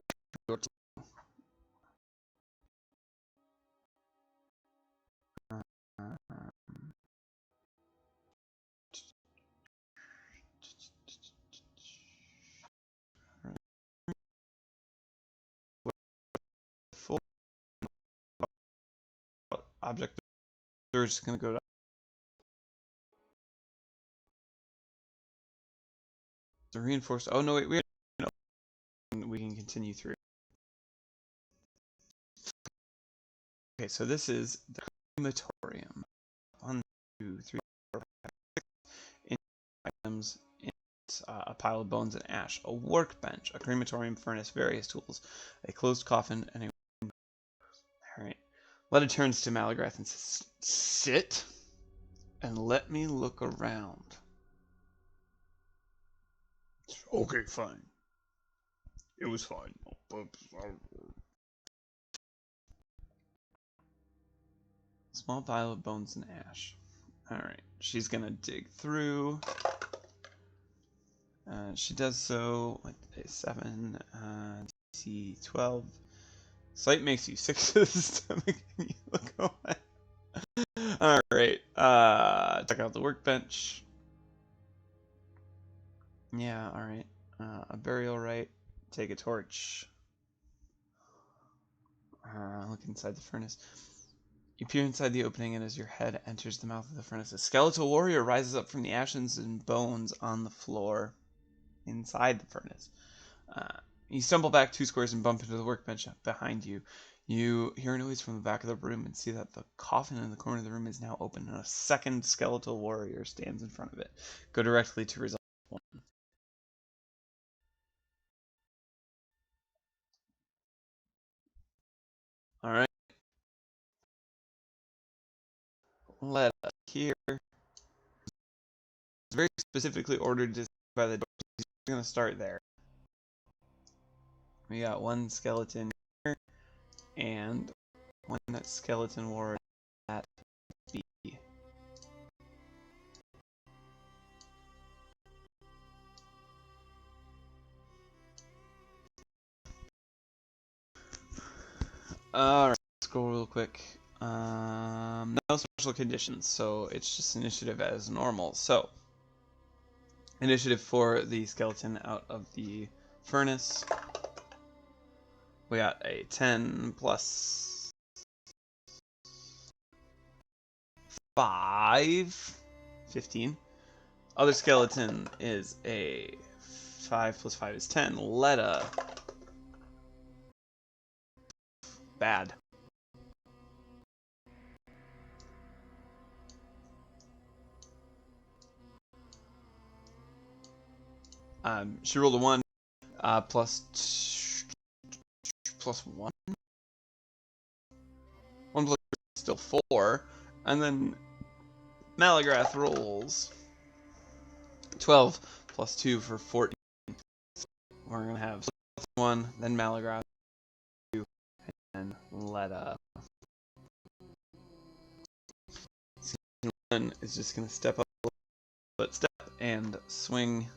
Speaker 1: full object. They're just gonna go to the reinforced. Oh no, wait, we can continue through. Okay, so this is the crematorium. 1, 2, 3, 4, 5, 6 items. A pile of bones and ash, a workbench, a crematorium furnace, various tools, a closed coffin, and a... Alright. Letta turns to Malagrath and says, "Sit and let me look around." Okay, fine. It was fine. Small pile of bones and ash. Alright, she's gonna dig through. She does so with a 7, DC 12. Sight makes you 6 to the stomach and you look away. Alright, check out the workbench. Yeah, alright. A burial rite. Take a torch. Look inside the furnace. You peer inside the opening, and as your head enters the mouth of the furnace, a skeletal warrior rises up from the ashes and bones on the floor inside the furnace. You stumble back 2 squares and bump into the workbench behind you. You hear a noise from the back of the room and see that the coffin in the corner of the room is now open, and a second skeletal warrior stands in front of it. Go directly to result 1. Alright. Let us hear. It's very specifically ordered by the door. He's going to start there. We got 1 skeleton here, and 1 skeleton warrior at B. Alright, let's go real quick. No special conditions, so it's just initiative as normal. So, initiative for the skeleton out of the furnace. We got a 10 plus 5, 15. Other skeleton is a 5 plus 5 is 10. Letta. Bad. She rolled a 1, plus 1. 1 plus still 4, and then Malagrath rolls 12 plus 2 for 14. We're gonna have 1, then Malagrath 2, and Letta. 1 is just gonna step up a little step and swing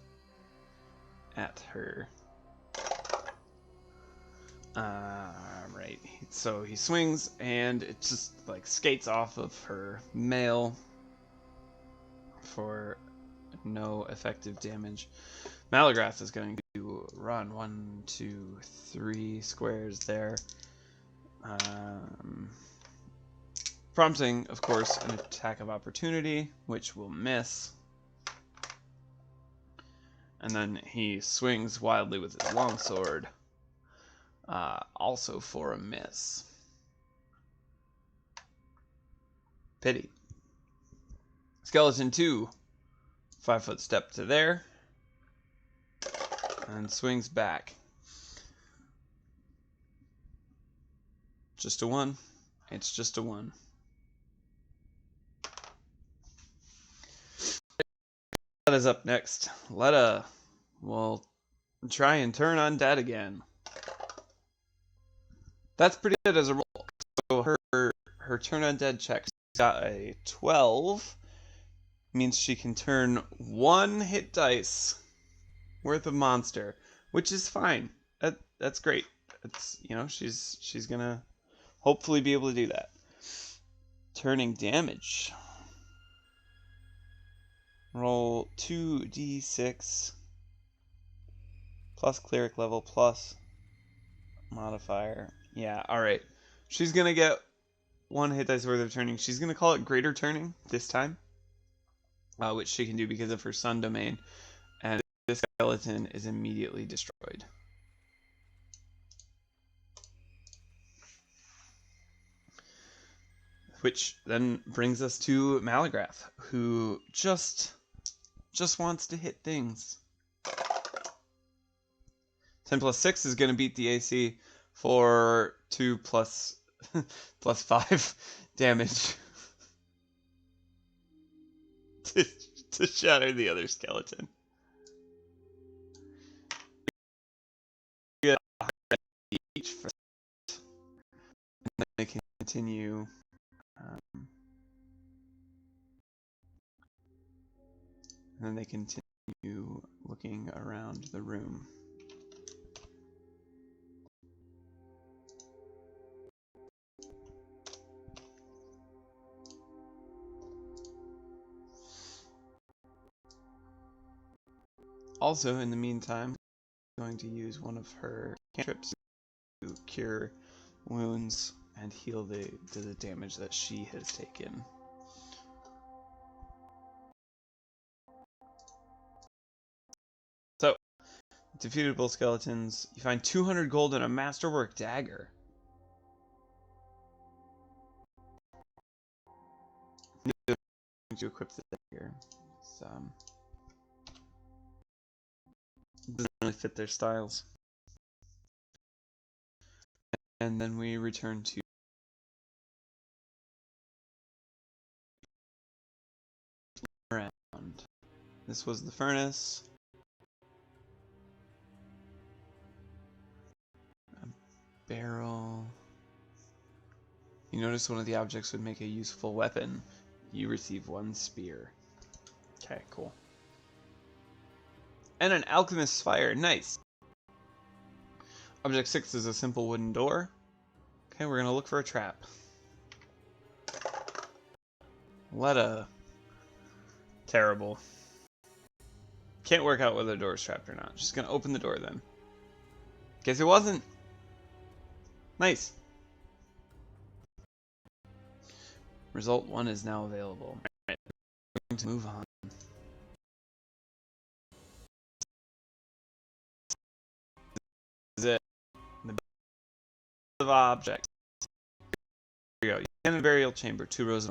Speaker 1: at her. Right. So he swings, and it just like skates off of her mail for no effective damage. Malagrath is going to run 1, 2, 3 squares there, prompting, of course, an attack of opportunity, which will miss. And then he swings wildly with his longsword, also for a miss. Pity. Skeleton 2, 5-foot step to there, and swings back. Just a 1. It's just a 1. Letta's up next. Letta will try and turn undead again. That's pretty good as a roll. So her turn undead check got a 12. Means she can turn 1 hit dice worth of monster, which is fine. That's great. It's, you know, she's gonna hopefully be able to do that. Turning damage. Roll 2d6 plus cleric level plus modifier. Yeah, alright. She's gonna get 1 hit dice worth of turning. She's gonna call it greater turning this time, which she can do because of her sun domain. And this skeleton is immediately destroyed. Which then brings us to Malagrath, who just wants to hit things. 10 plus 6 is going to beat the AC for 2 plus, plus 5 damage to shatter the other skeleton. Each for and then they can continue. And then they continue looking around the room. Also, in the meantime, I'm going to use one of her cantrips to cure wounds and heal the damage that she has taken. So, defeated both skeletons. You find 200 gold and a masterwork dagger. To equip the dagger. Doesn't really fit their styles. And then we return to around. This was the furnace. A barrel. You notice one of the objects would make a useful weapon. You receive 1 spear. Okay, cool. And an alchemist's fire. Nice. Object 6 is a simple wooden door. Okay, we're gonna look for a trap. Letta. Terrible. Can't work out whether the door is trapped or not. Just gonna open the door then. Guess it wasn't. Nice. Result 1 is now available. Alright, we're going to move on. This is it. The of objects. Here we go. In the burial chamber, 2 rows of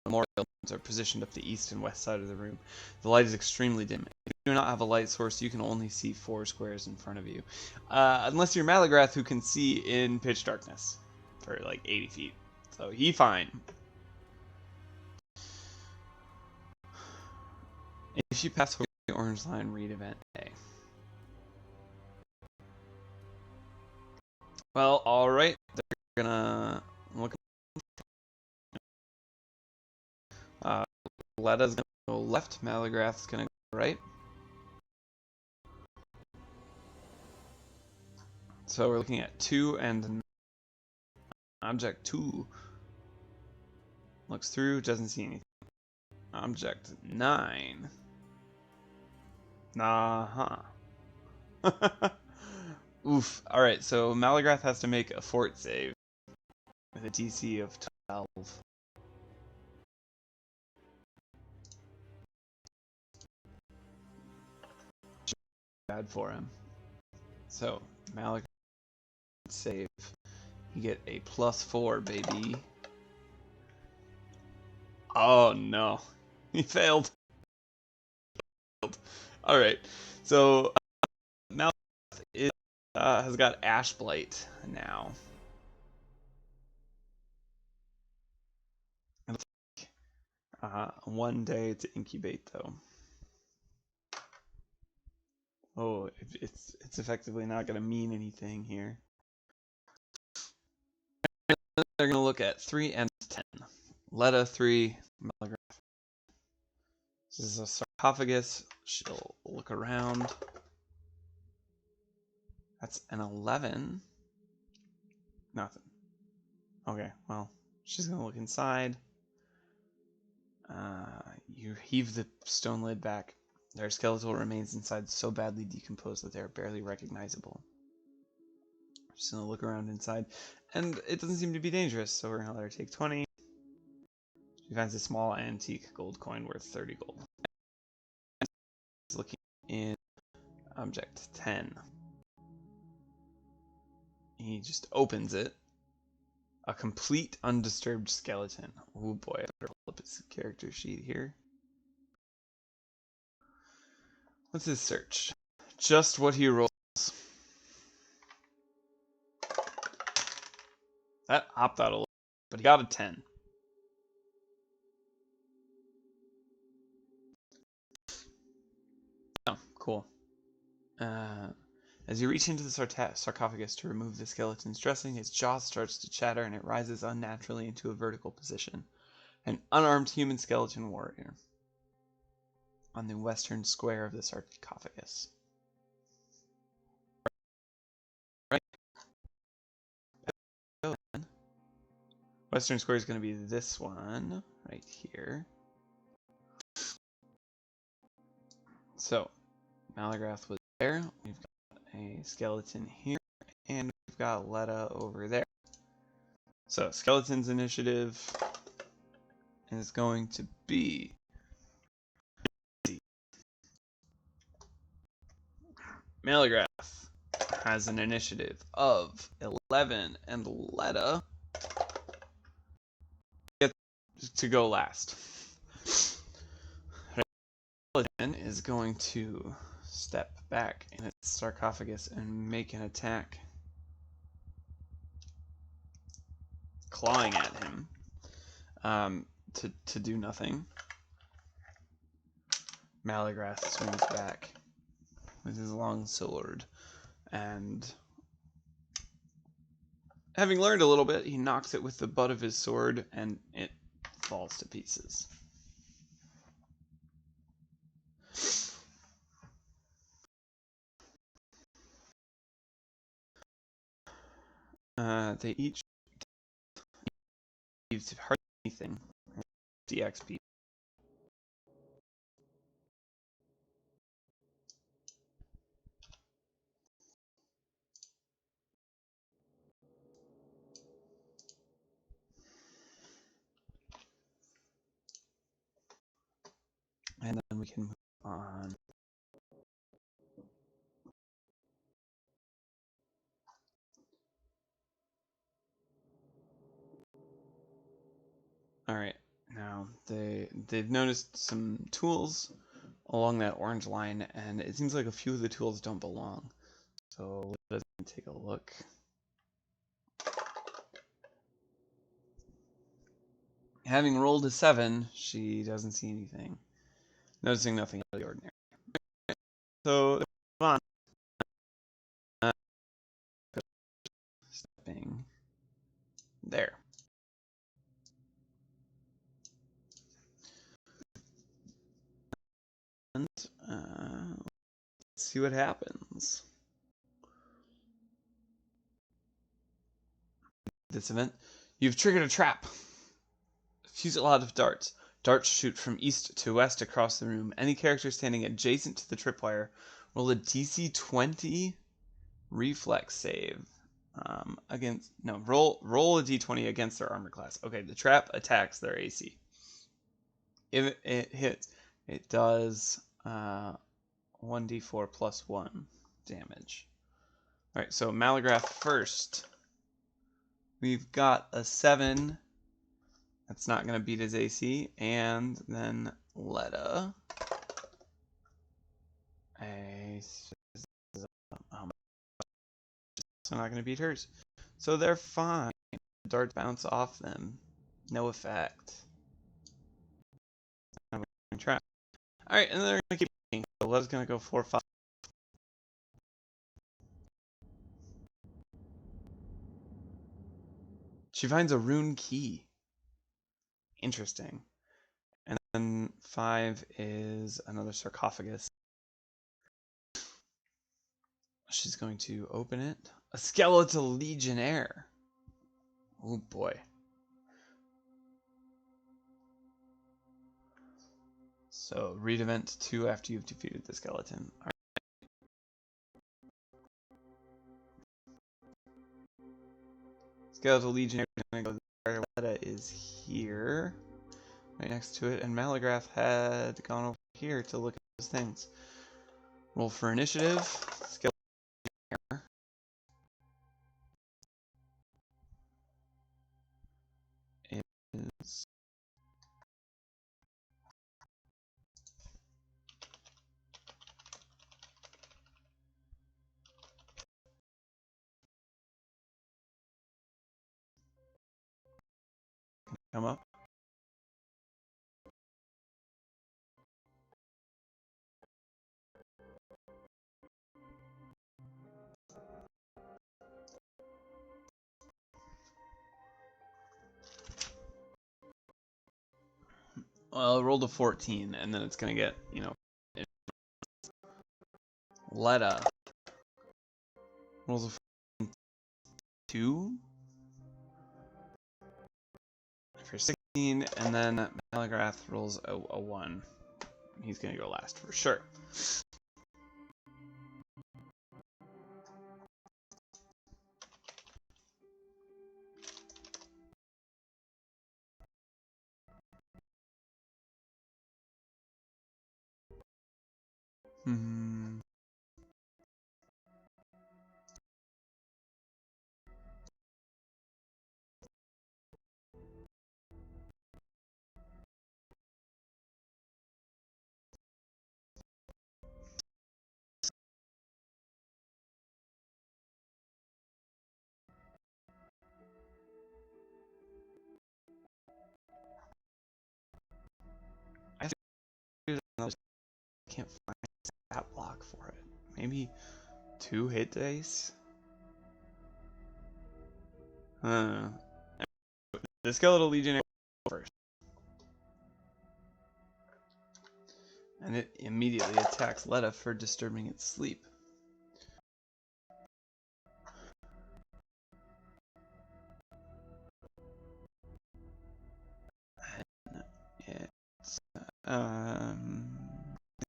Speaker 1: memorials are positioned up the east and west side of the room. The light is extremely dim. If you do not have a light source, you can only see 4 squares in front of you. Unless you're Malagrath, who can see in pitch darkness for like 80 feet. So he fine. If you pass over the orange line, read event A. Well, alright. They're gonna look. Letta's gonna go left, Malagrath's gonna go right. So we're looking at 2 and object 2 looks through, doesn't see anything. Object 9. Oof. Alright, so Malagrath has to make a fort save with a DC of 12. Bad for him. So, Malagrath save. You get a +4, baby. Oh no. He failed. Alright, so Malagrath has got Ash Blight now. It'll take 1 day to incubate, though. Oh, it's effectively not going to mean anything here. they're going to look at 3 and 10. Letta 3, Malagrath. This is a sarcophagus. She'll look around. That's an 11. Nothing. Okay, well, she's going to look inside. You heave the stone lid back. Their skeletal remains inside so badly decomposed that they are barely recognizable. Just going to look around inside. And it doesn't seem to be dangerous, so we're going to let her take 20. She finds a small antique gold coin worth 30 gold. Looking in object 10. He just opens it. A complete undisturbed skeleton. Oh boy, I better pull up his character sheet here. What's his search? Just what he rolls. That hopped out a little, but he got a 10. Oh, cool. As you reach into the sarcophagus to remove the skeleton's dressing, its jaw starts to chatter and it rises unnaturally into a vertical position. An unarmed human skeleton warrior on the western square of the sarcophagus. Western square is going to be this one right here. So, Malagrath was there. We've got a skeleton here, and we've got Letta over there. So, skeleton's initiative is going to be Malagrath has an initiative of 11, and Letta gets to go last. Skeleton is going to step back in its sarcophagus and make an attack, clawing at him to do nothing. Malagrath swings back with his long sword, and having learned a little bit, he knocks it with the butt of his sword, and it falls to pieces. They each use hardly anything. DXP. And then we can move on. Alright, now they've noticed some tools along that orange line, and it seems like a few of the tools don't belong. So let's take a look. Having rolled a 7, she doesn't see anything. Noticing nothing out of the ordinary. So, move on. Stepping there. And let's see what happens. This event, you've triggered a trap. Fuse a lot of darts. Darts shoot from east to west across the room. Any character standing adjacent to the tripwire roll a DC 20 reflex save. Roll a d20 against their armor class. Okay, the trap attacks their AC. If it hits, it does 1d4 plus 1 damage. Alright, so Malagrath first. We've got a 7. That's not going to beat his AC. And then Letta. So not going to beat hers. So they're fine. Darts bounce off them. No effect. Trap. Alright, and then they're going to keep looking. So Letta's going to go 4, 5. She finds a rune key. Interesting. And then 5 is another sarcophagus. She's going to open it. A skeletal legionnaire. Oh boy. So read event 2 after you've defeated the skeleton. All right. Skeletal legionnaire Letta is here, right next to it, and Malagrath had gone over here to look at those things. Roll for initiative. Skeletal is come up. Well, I rolled a 14, and then it's gonna get, you know, Letta rolls a 2 for 16, and then Malagrath rolls a 1. He's gonna go last for sure. I can't find a stat block for it. Maybe 2 hit dice? The Skeletal Legionnaire first. And it immediately attacks Letta for disturbing its sleep.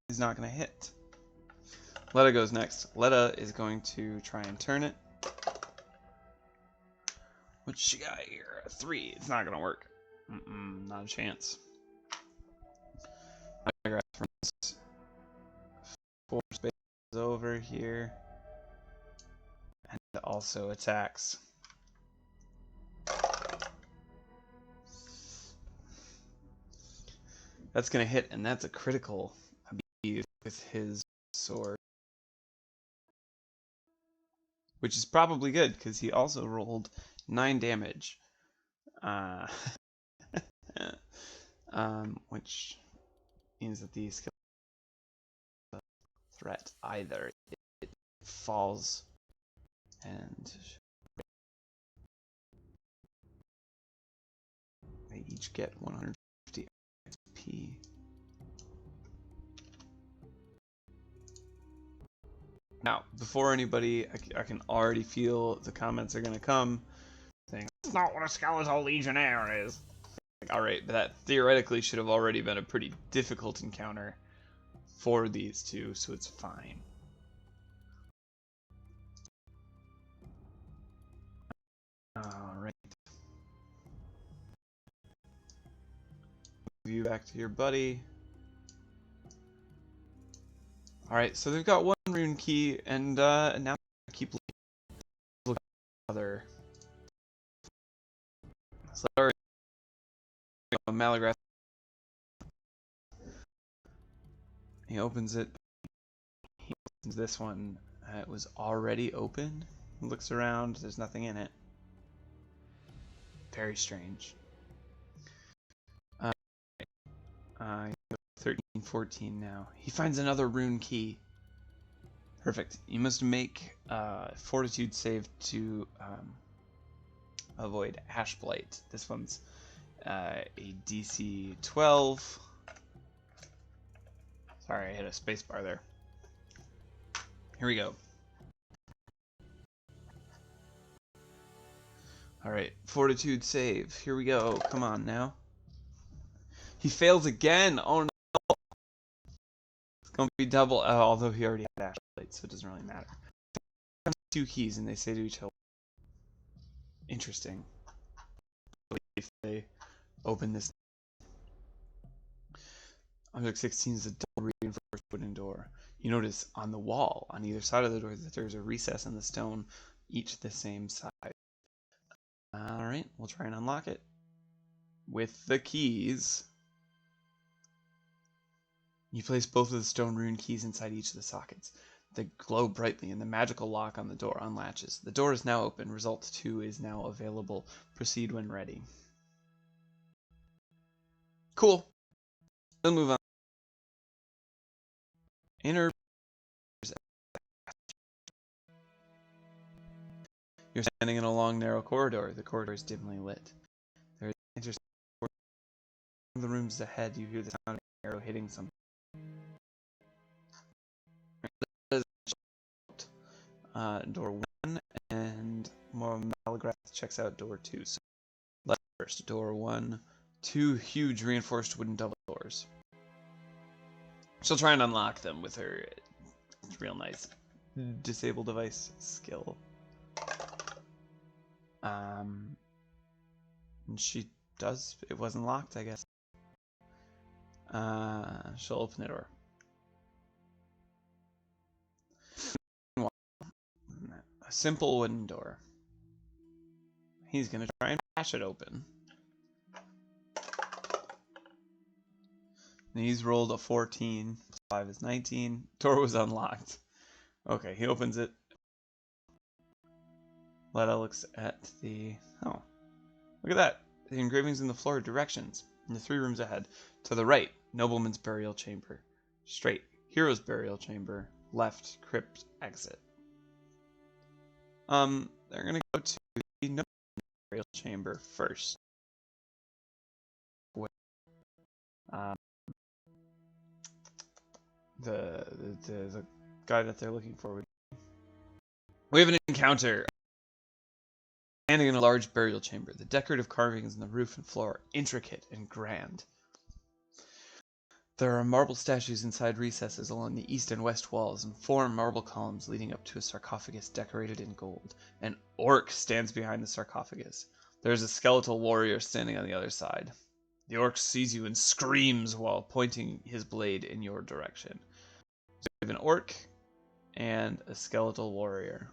Speaker 1: It's not going to hit. Letta goes next. Letta is going to try and turn it. What she got here? A 3. It's not going to work. Not a chance. I grab from 4 spaces over here. And also attacks. That's going to hit, and that's a critical with his sword. Which is probably good, because he also rolled 9 damage. Which means that the skill threat either. It falls and they each get 150 XP. Now, before anybody, I can already feel the comments are going to come saying, that's not what a Skeletal Legionnaire is. Like, alright, but that theoretically should have already been a pretty difficult encounter for these two, so it's fine. Alright. Move you back to your buddy. Alright, so they've got 1 rune key, and now I keep looking at other. So Malagrath. He opens it. He opens this one. It was already open. He looks around. There's nothing in it. Very strange. 13, 14 now. He finds another rune key. Perfect. You must make Fortitude save to avoid Ash Blight. This one's a DC 12. Sorry, I hit a spacebar there. Here we go. Alright, Fortitude save. Here we go. Come on now. He fails again! Oh no! It's gonna be double, although he already had Ash Blade, so it doesn't really matter. 2 keys and they say to each other, interesting. If they open this. Object 16 is a double reinforced wooden door. You notice on the wall, on either side of the door, that there's a recess in the stone, each the same size. Alright, we'll try and unlock it. With the keys, you place both of the stone rune keys inside each of the sockets. They glow brightly and the magical lock on the door unlatches. The door is now open. Result 2 is now available. Proceed when ready. Cool. We'll move on. Inner. You're standing in a long, narrow corridor. The corridor is dimly lit. There is an interesting corridor. In the rooms ahead, you hear the sound of an arrow hitting something. Door 1, and more Malagrath checks out door 2. So let's first. Door 1, 2 huge reinforced wooden double doors. She'll try and unlock them with her real nice disable device skill. And she does. It wasn't locked, I guess. She'll open the door. A simple wooden door. He's gonna try and bash it open. And he's rolled a 14. 5 is 19. Door was unlocked. Okay, he opens it. Letta looks at the... Oh. Look at that. The engravings in the floor are directions. In the 3 rooms ahead. To the right, Nobleman's Burial Chamber. Straight, Hero's Burial Chamber. Left, Crypt Exit. They're gonna go to the Nobleman's Burial Chamber first. The guy that they're looking for. We have an encounter. Standing in a large burial chamber, the decorative carvings in the roof and floor are intricate and grand. There are marble statues inside recesses along the east and west walls, and 4 marble columns leading up to a sarcophagus decorated in gold. An orc stands behind the sarcophagus. There is a skeletal warrior standing on the other side. The orc sees you and screams while pointing his blade in your direction. So we have an orc and a skeletal warrior.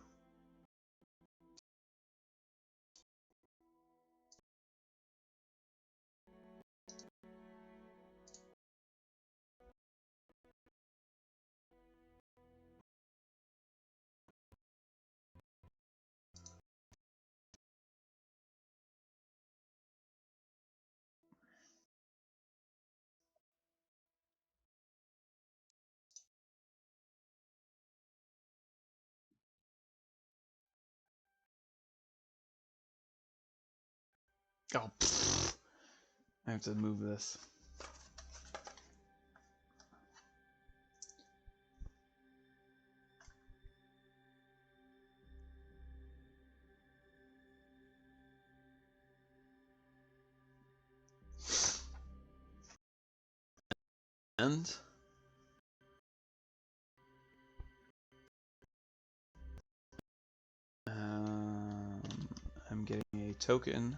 Speaker 1: Oh, pfft. I have to move this. And I'm getting a token.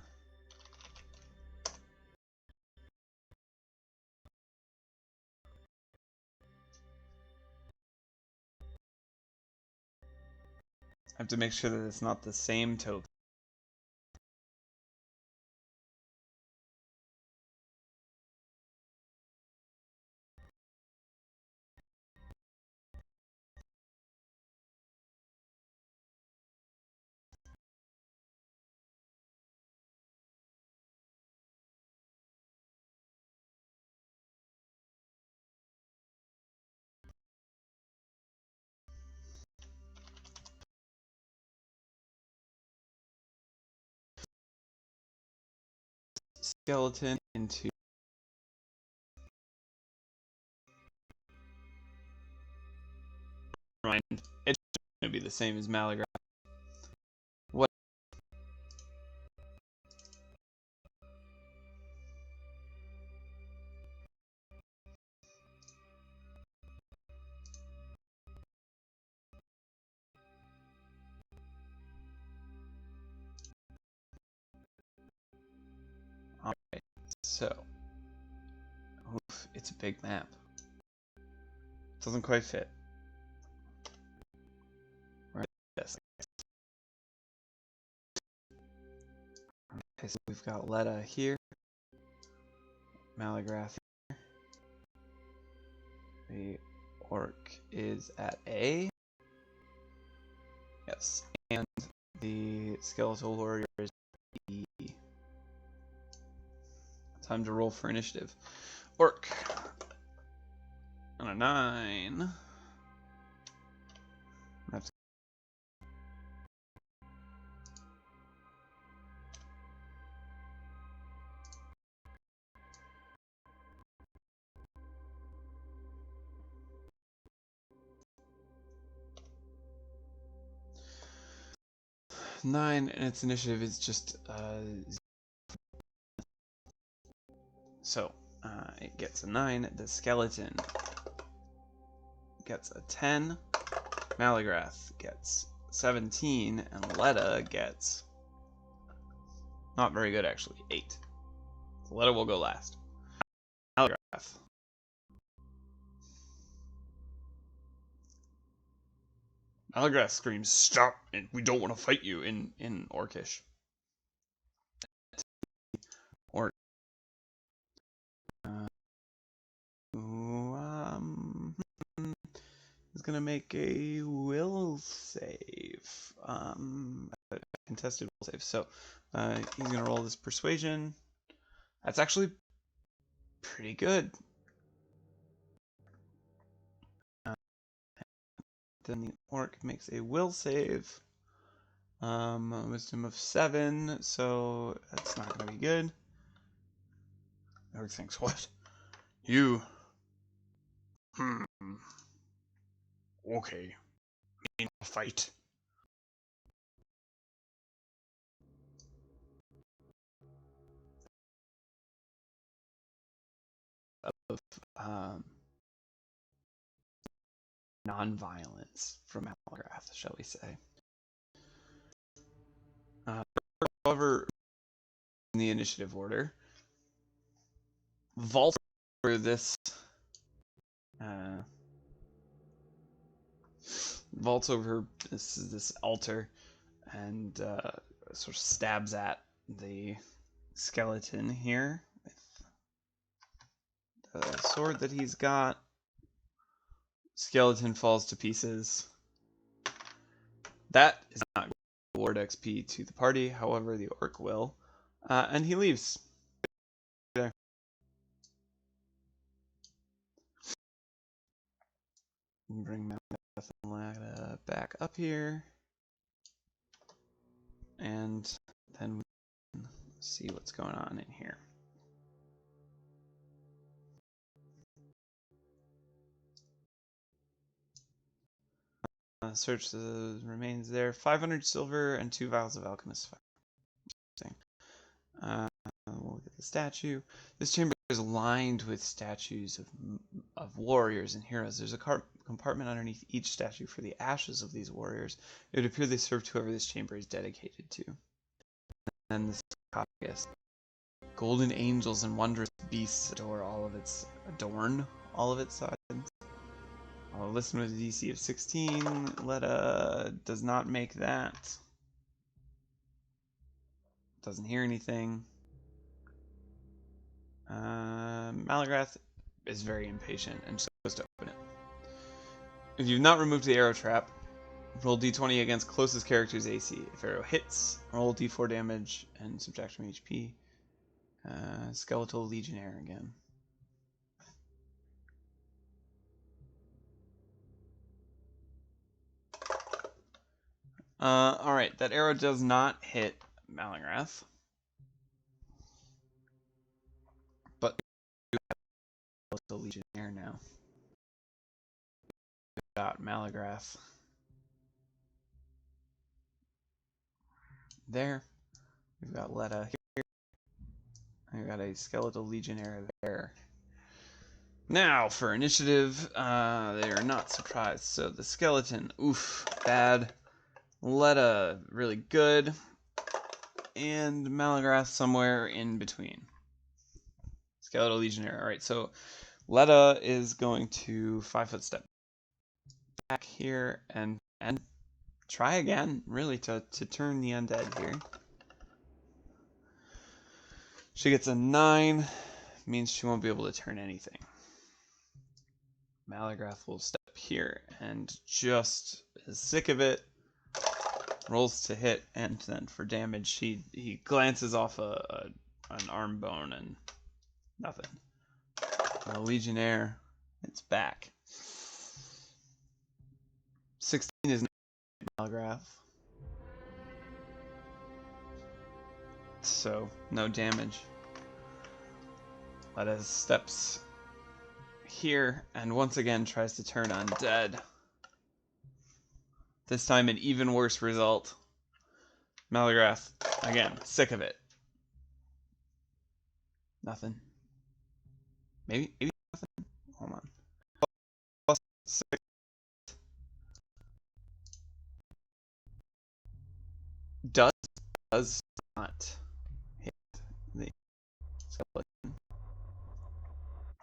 Speaker 1: I have to make sure that it's not the same token. skeleton into mind. It's going to be the same as Malagrath. What? Alright, so. Oof, it's a big map. Doesn't quite fit. Yes. Okay, so we've got Letta here, Malagrath here. The orc is at A. Yes, and the skeletal warrior is B. Time to roll for initiative. Orc on a 9. That's 9, and its initiative is just so it gets a 9. The skeleton gets a 10. Malagrath gets 17, and Letta gets not very good actually, 8. So Letta will go last. Malagrath. Malagrath screams, "Stop! We don't want to fight you!" in Orcish. Orc. Is gonna make a will save. A contested will save. So he's gonna roll this persuasion. That's actually pretty good. Then the orc makes a will save. A wisdom of 7, so that's not gonna be good. The orc thinks, what? You? Okay. In a fight. Of non-violence from Malagrath, shall we say. However, in the initiative order, vault over this vaults over this altar and sort of stabs at the skeleton here with the sword that he's got. Skeleton falls to pieces. That is not going to award XP to the party, however the orc will, and he leaves. There. Bring Malagrath back up here, and then we can see what's going on in here. Search the remains there. 500 silver and 2 vials of alchemist fire. We'll look at the statue. This chamber is lined with statues of warriors and heroes. There's a compartment underneath each statue for the ashes of these warriors. It would appear they serve to whoever this chamber is dedicated to. And the sarcophagus. Golden angels and wondrous beasts adorn all of its sides. I'll listen with a DC of 16. Letta does not make that. Doesn't hear anything. Malagrath is very impatient and just goes to open it. If you've not removed the arrow trap, roll d20 against closest character's AC. If arrow hits, roll d4 damage and subtract from HP. Skeletal Legionnaire again. Alright, that arrow does not hit Malagrath. now. We've got Malagrath there. We've got Letta here. We've got a Skeletal Legionnaire there. Now for initiative, they are not surprised. So the skeleton, oof, bad. Letta, really good. And Malagrath somewhere in between. Skeletal Legionnaire. Alright, so Letta is going to 5-foot step back here and try again, really, to turn the undead here. She gets a 9, means she won't be able to turn anything. Malagrath will step here and just is sick of it. Rolls to hit, and then for damage, he glances off an arm bone and nothing. The Legionnaire, it's back. 16 is Malagrath, so no damage. Letta steps here and once again tries to turn undead. This time an even worse result. Malagrath, again, sick of it. Nothing. Maybe nothing. Hold on. +6. Does not hit the skeleton,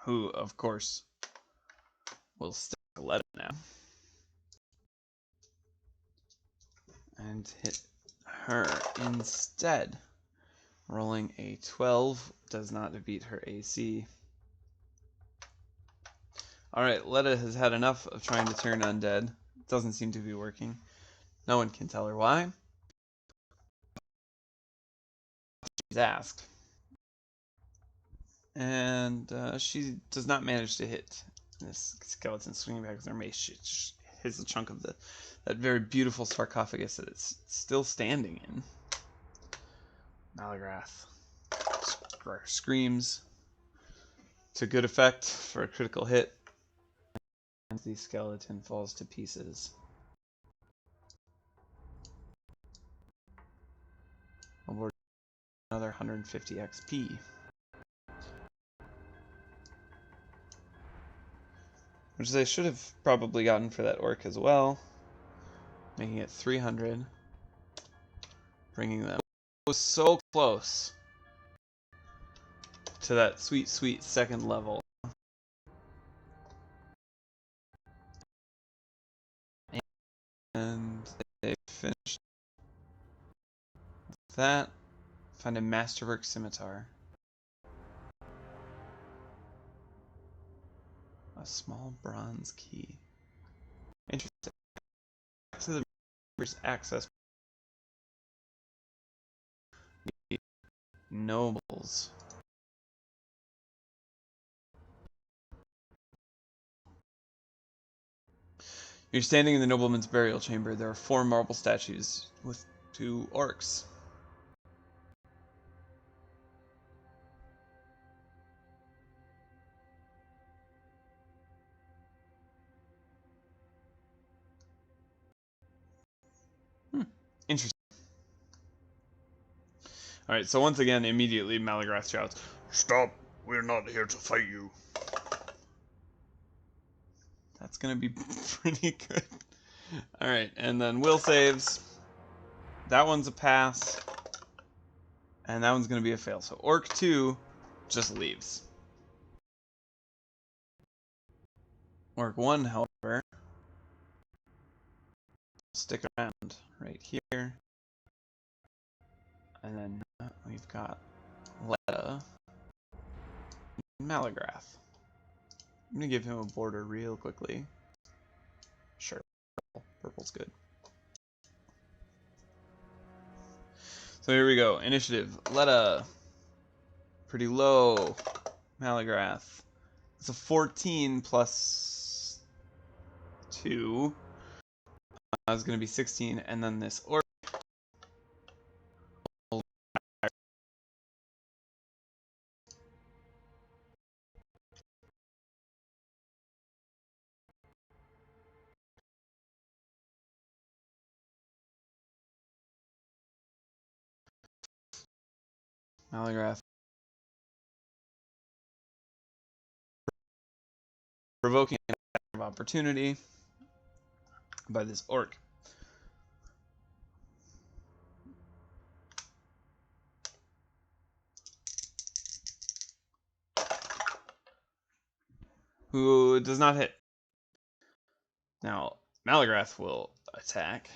Speaker 1: who, of course, will stick a Letta now and hit her instead. Rolling a 12 does not beat her AC. Alright, Letta has had enough of trying to turn undead. Doesn't seem to be working. No one can tell her why. She's asked. And she does not manage to hit this skeleton swinging back with her mace. She hits a chunk of that very beautiful sarcophagus that it's still standing in. Malagrath screams to good effect for a critical hit, and the skeleton falls to pieces. Award another 150 XP. Which they should have probably gotten for that orc as well. Making it 300. Bringing them so close to that sweet, sweet second level. And they finished with that. Find a masterwork scimitar. A small bronze key. Interesting. To the access the nobles. You're standing in the nobleman's burial chamber. There are 4 marble statues with 2 orcs. Interesting. Alright, so once again, immediately Malagrath shouts, "Stop! We're not here to fight you." That's gonna be pretty good. Alright, and then will saves. That one's a pass. And that one's gonna be a fail. So Orc 2 just leaves. Orc 1, however, stick around right here. And then we've got Letta and Malagrath. I'm gonna give him a border real quickly. Sure, purple's good. So here we go. Initiative. Letta. Pretty low. Malagrath. It's a 14 plus 2. It's going to be 16. And then this orc. Malagrath provoking an attack of opportunity by this orc. Who does not hit. Now, Malagrath will attack.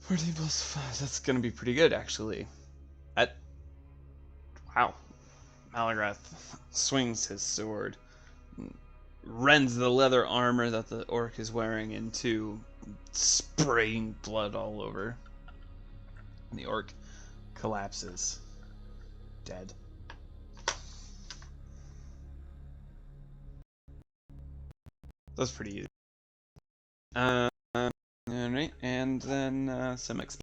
Speaker 1: +5. That's going to be pretty good, actually. Wow. Malagrath swings his sword, rends the leather armor that the orc is wearing into, spraying blood all over. And the orc collapses, dead. That's pretty easy. Alright, and then some XP.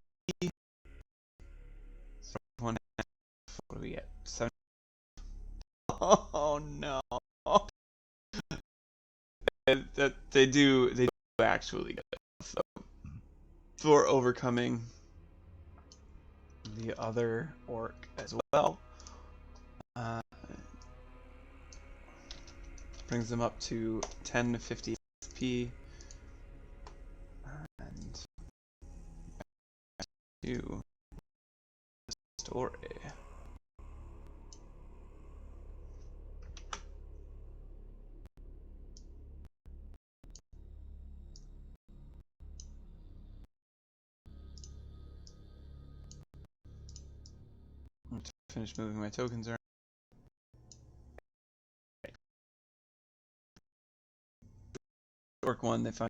Speaker 1: What do we get? 7. Oh no. They do actually get it for overcoming the other orc as well. Brings them up to 10 to 50 XP. And to the story. Finish moving my tokens around. Orc 1, they found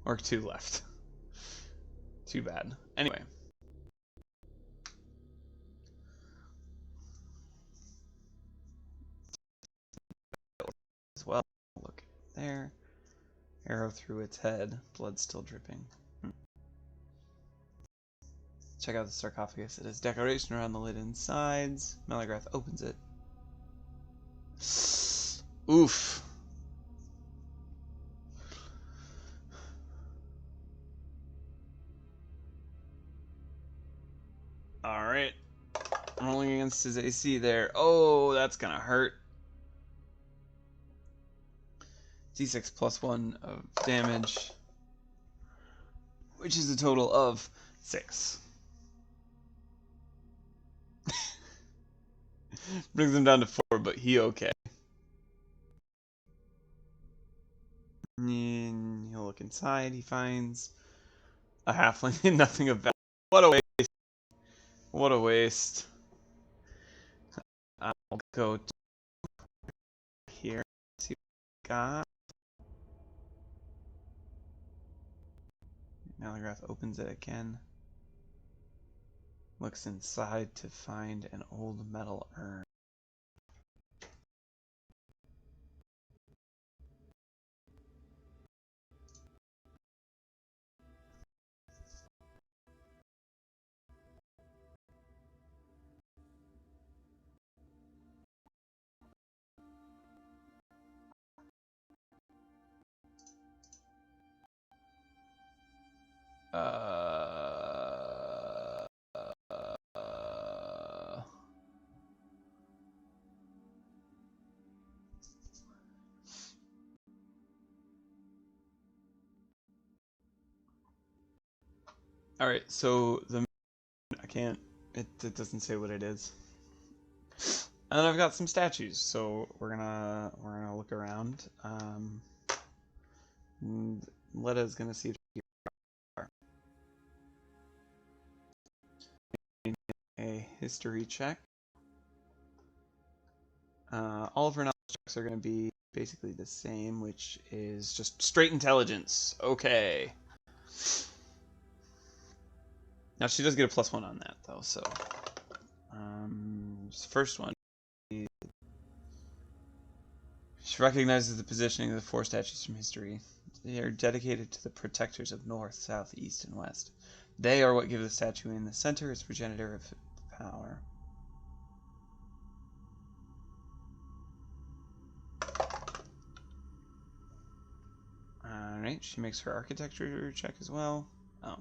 Speaker 1: Orc 2 left. Too bad. Anyway. As well. Look there. Arrow through its head. Blood still dripping. Check out the sarcophagus. It has decoration around the lid and sides. Malagrath opens it. Oof. Alright. Rolling against his AC there. Oh, that's gonna hurt. D6 +1 of damage, which is a total of 6. Brings him down to 4, but he okay. And he'll look inside. He finds a halfling and nothing of value. What a waste. What a waste. I'll go here. See what we got. Malagrath opens it again. Looks inside to find an old metal urn. Alright, so I can't, it doesn't say what it is. And then I've got some statues, so we're gonna look around. Letta's gonna see if she are. A history check. All of her knowledge checks are gonna be basically the same, which is just straight intelligence. Okay. Now she does get a +1 on that though, so first one. She recognizes the positioning of the 4 statues from history. They are dedicated to the protectors of North, South, East, and West. They are what give the statue in the center its regenerative power. Alright, she makes her architecture check as well. Oh.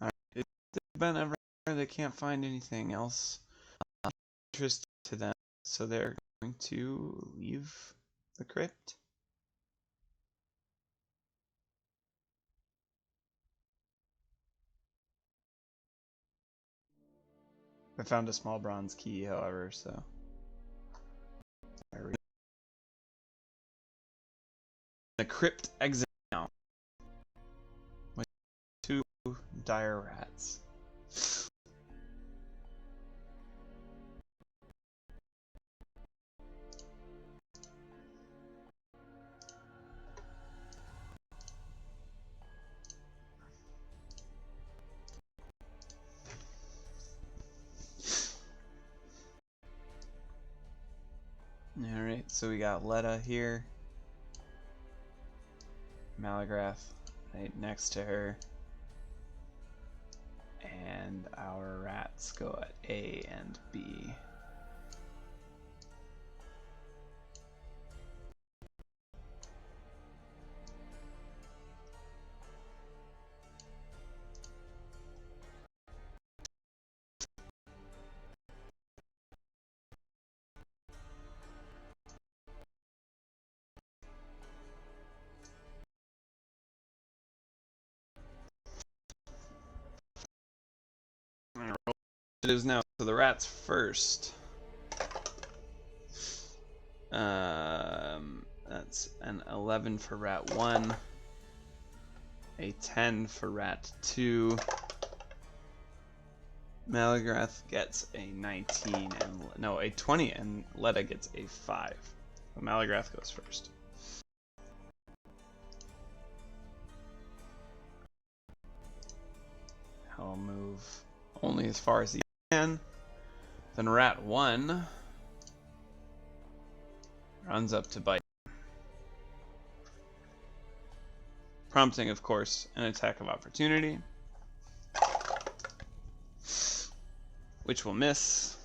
Speaker 1: Alright, it's been ever they can't find anything else of interest to them, so they're going to leave the crypt. I found a small bronze key, however, so there we go. The crypt exit now with 2 dire rats. Alright, so we got Letta here. Malagrath right next to her. And our rats go at A and B. It is now, so the rats first. That's an 11 for rat 1, a 10 for rat 2. Malagrath gets a 19 and no, a 20, and Letta gets a 5. So Malagrath goes first. I'll move only as far as he can. Then rat 1 runs up to bite, prompting, of course, an attack of opportunity, which will miss.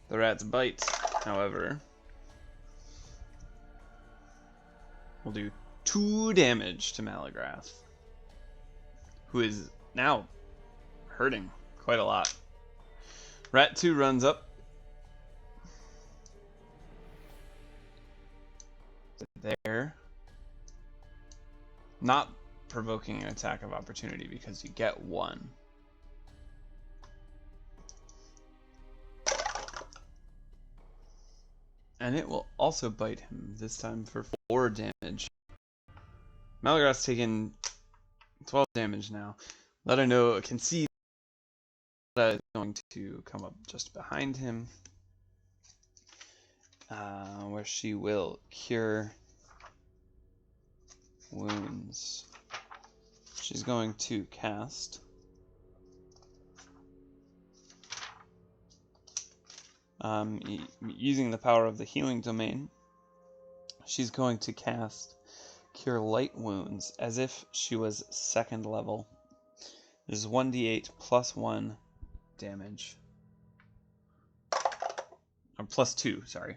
Speaker 1: The rat's bite, however, will do 2 damage to Malagrath, who is now hurting quite a lot. Rat 2 runs up to there, not provoking an attack of opportunity because you get 1. And it will also bite him, this time for 4 damage. Malagrath's taken 12 damage now. Letta know can see that is going to come up just behind him, where she will cure wounds. She's going to cast using the power of the healing domain. She's going to cast Cure Light Wounds as if she was 2nd level. This is 1d8 plus 1 damage. Or plus 2, sorry.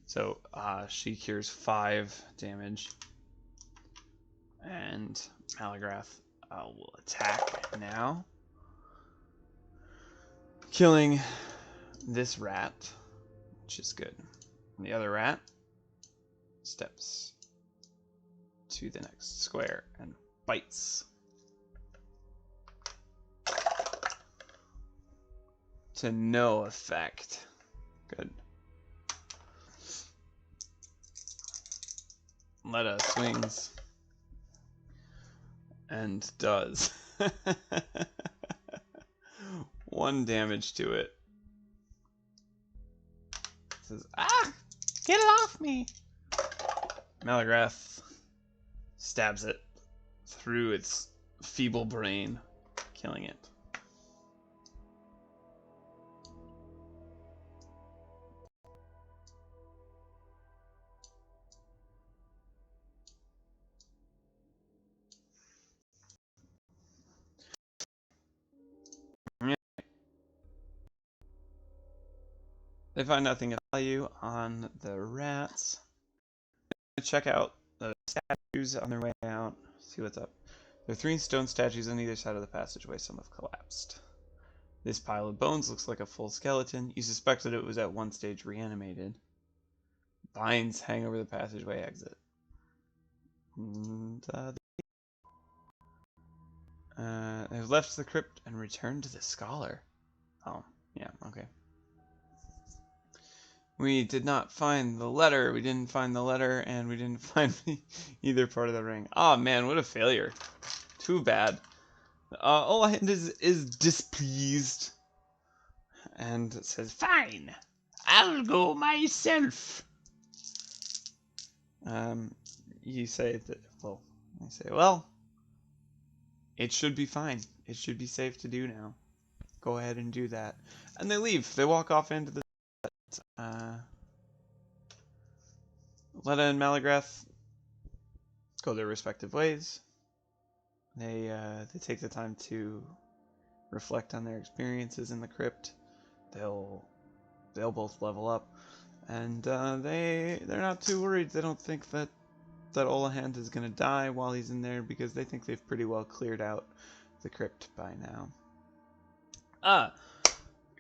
Speaker 1: So she cures 5 damage. And Malagrath will attack now, killing this rat, which is good. And the other rat steps to the next square and bites. To no effect. Good. Letta swings and does 1 damage to it. Says, "Ah, get it off me!" Malagrath stabs it through its feeble brain, killing it. They find nothing of value on the rats. Check out the statues on their way out. See what's up. There are 3 stone statues on either side of the passageway. Some have collapsed. This pile of bones looks like a full skeleton. You suspect that it was at one stage reanimated. Vines hang over the passageway exit. And they've left the crypt and returned to the scholar. Oh, yeah, okay. We did not find the letter. We didn't find the letter, and we didn't find either part of the ring. Oh man, what a failure. Too bad. Olahand is displeased. And it says, "Fine, I'll go myself." You say that, well, I say, well, it should be fine. It should be safe to do now. Go ahead and do that. And they leave. They walk off into the Letta and Malagrath go their respective ways. They take the time to reflect on their experiences in the crypt. They'll both level up, and they're not too worried. They don't think that Olahand is gonna die while he's in there, because they think they've pretty well cleared out the crypt by now. A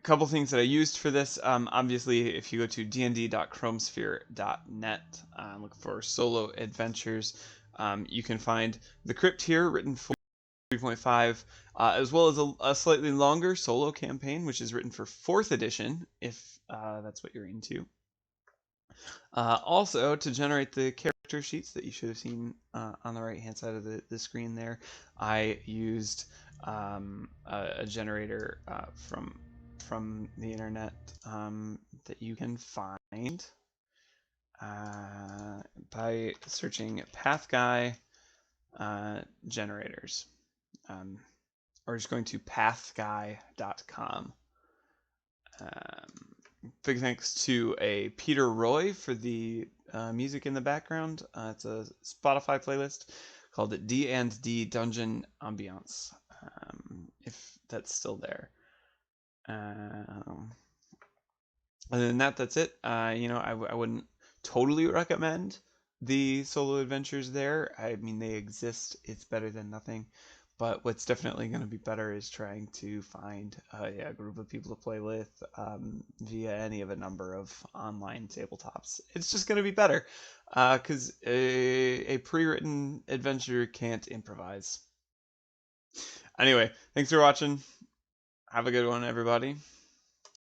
Speaker 1: couple things that I used for this. Obviously, if you go to dnd.chromesphere.net, look for solo adventures, you can find the crypt here, written for 3.5, as well as a slightly longer solo campaign, which is written for 4th edition, if that's what you're into. Also, to generate the character sheets that you should have seen on the right hand side of the screen there, I used a generator from the internet that you can find by searching PathGuy generators, or just going to pathguy.com. Big thanks to Peter Roy for the music in the background. It's a Spotify playlist called D&D Dungeon Ambiance, if that's still there. Other than that, that's it. I wouldn't totally recommend the solo adventures there. I mean, they exist. It's better than nothing. But what's definitely going to be better is trying to find a group of people to play with via any of a number of online tabletops. It's just going to be better because a pre-written adventure can't improvise. Anyway, thanks for watching. Have a good one, everybody.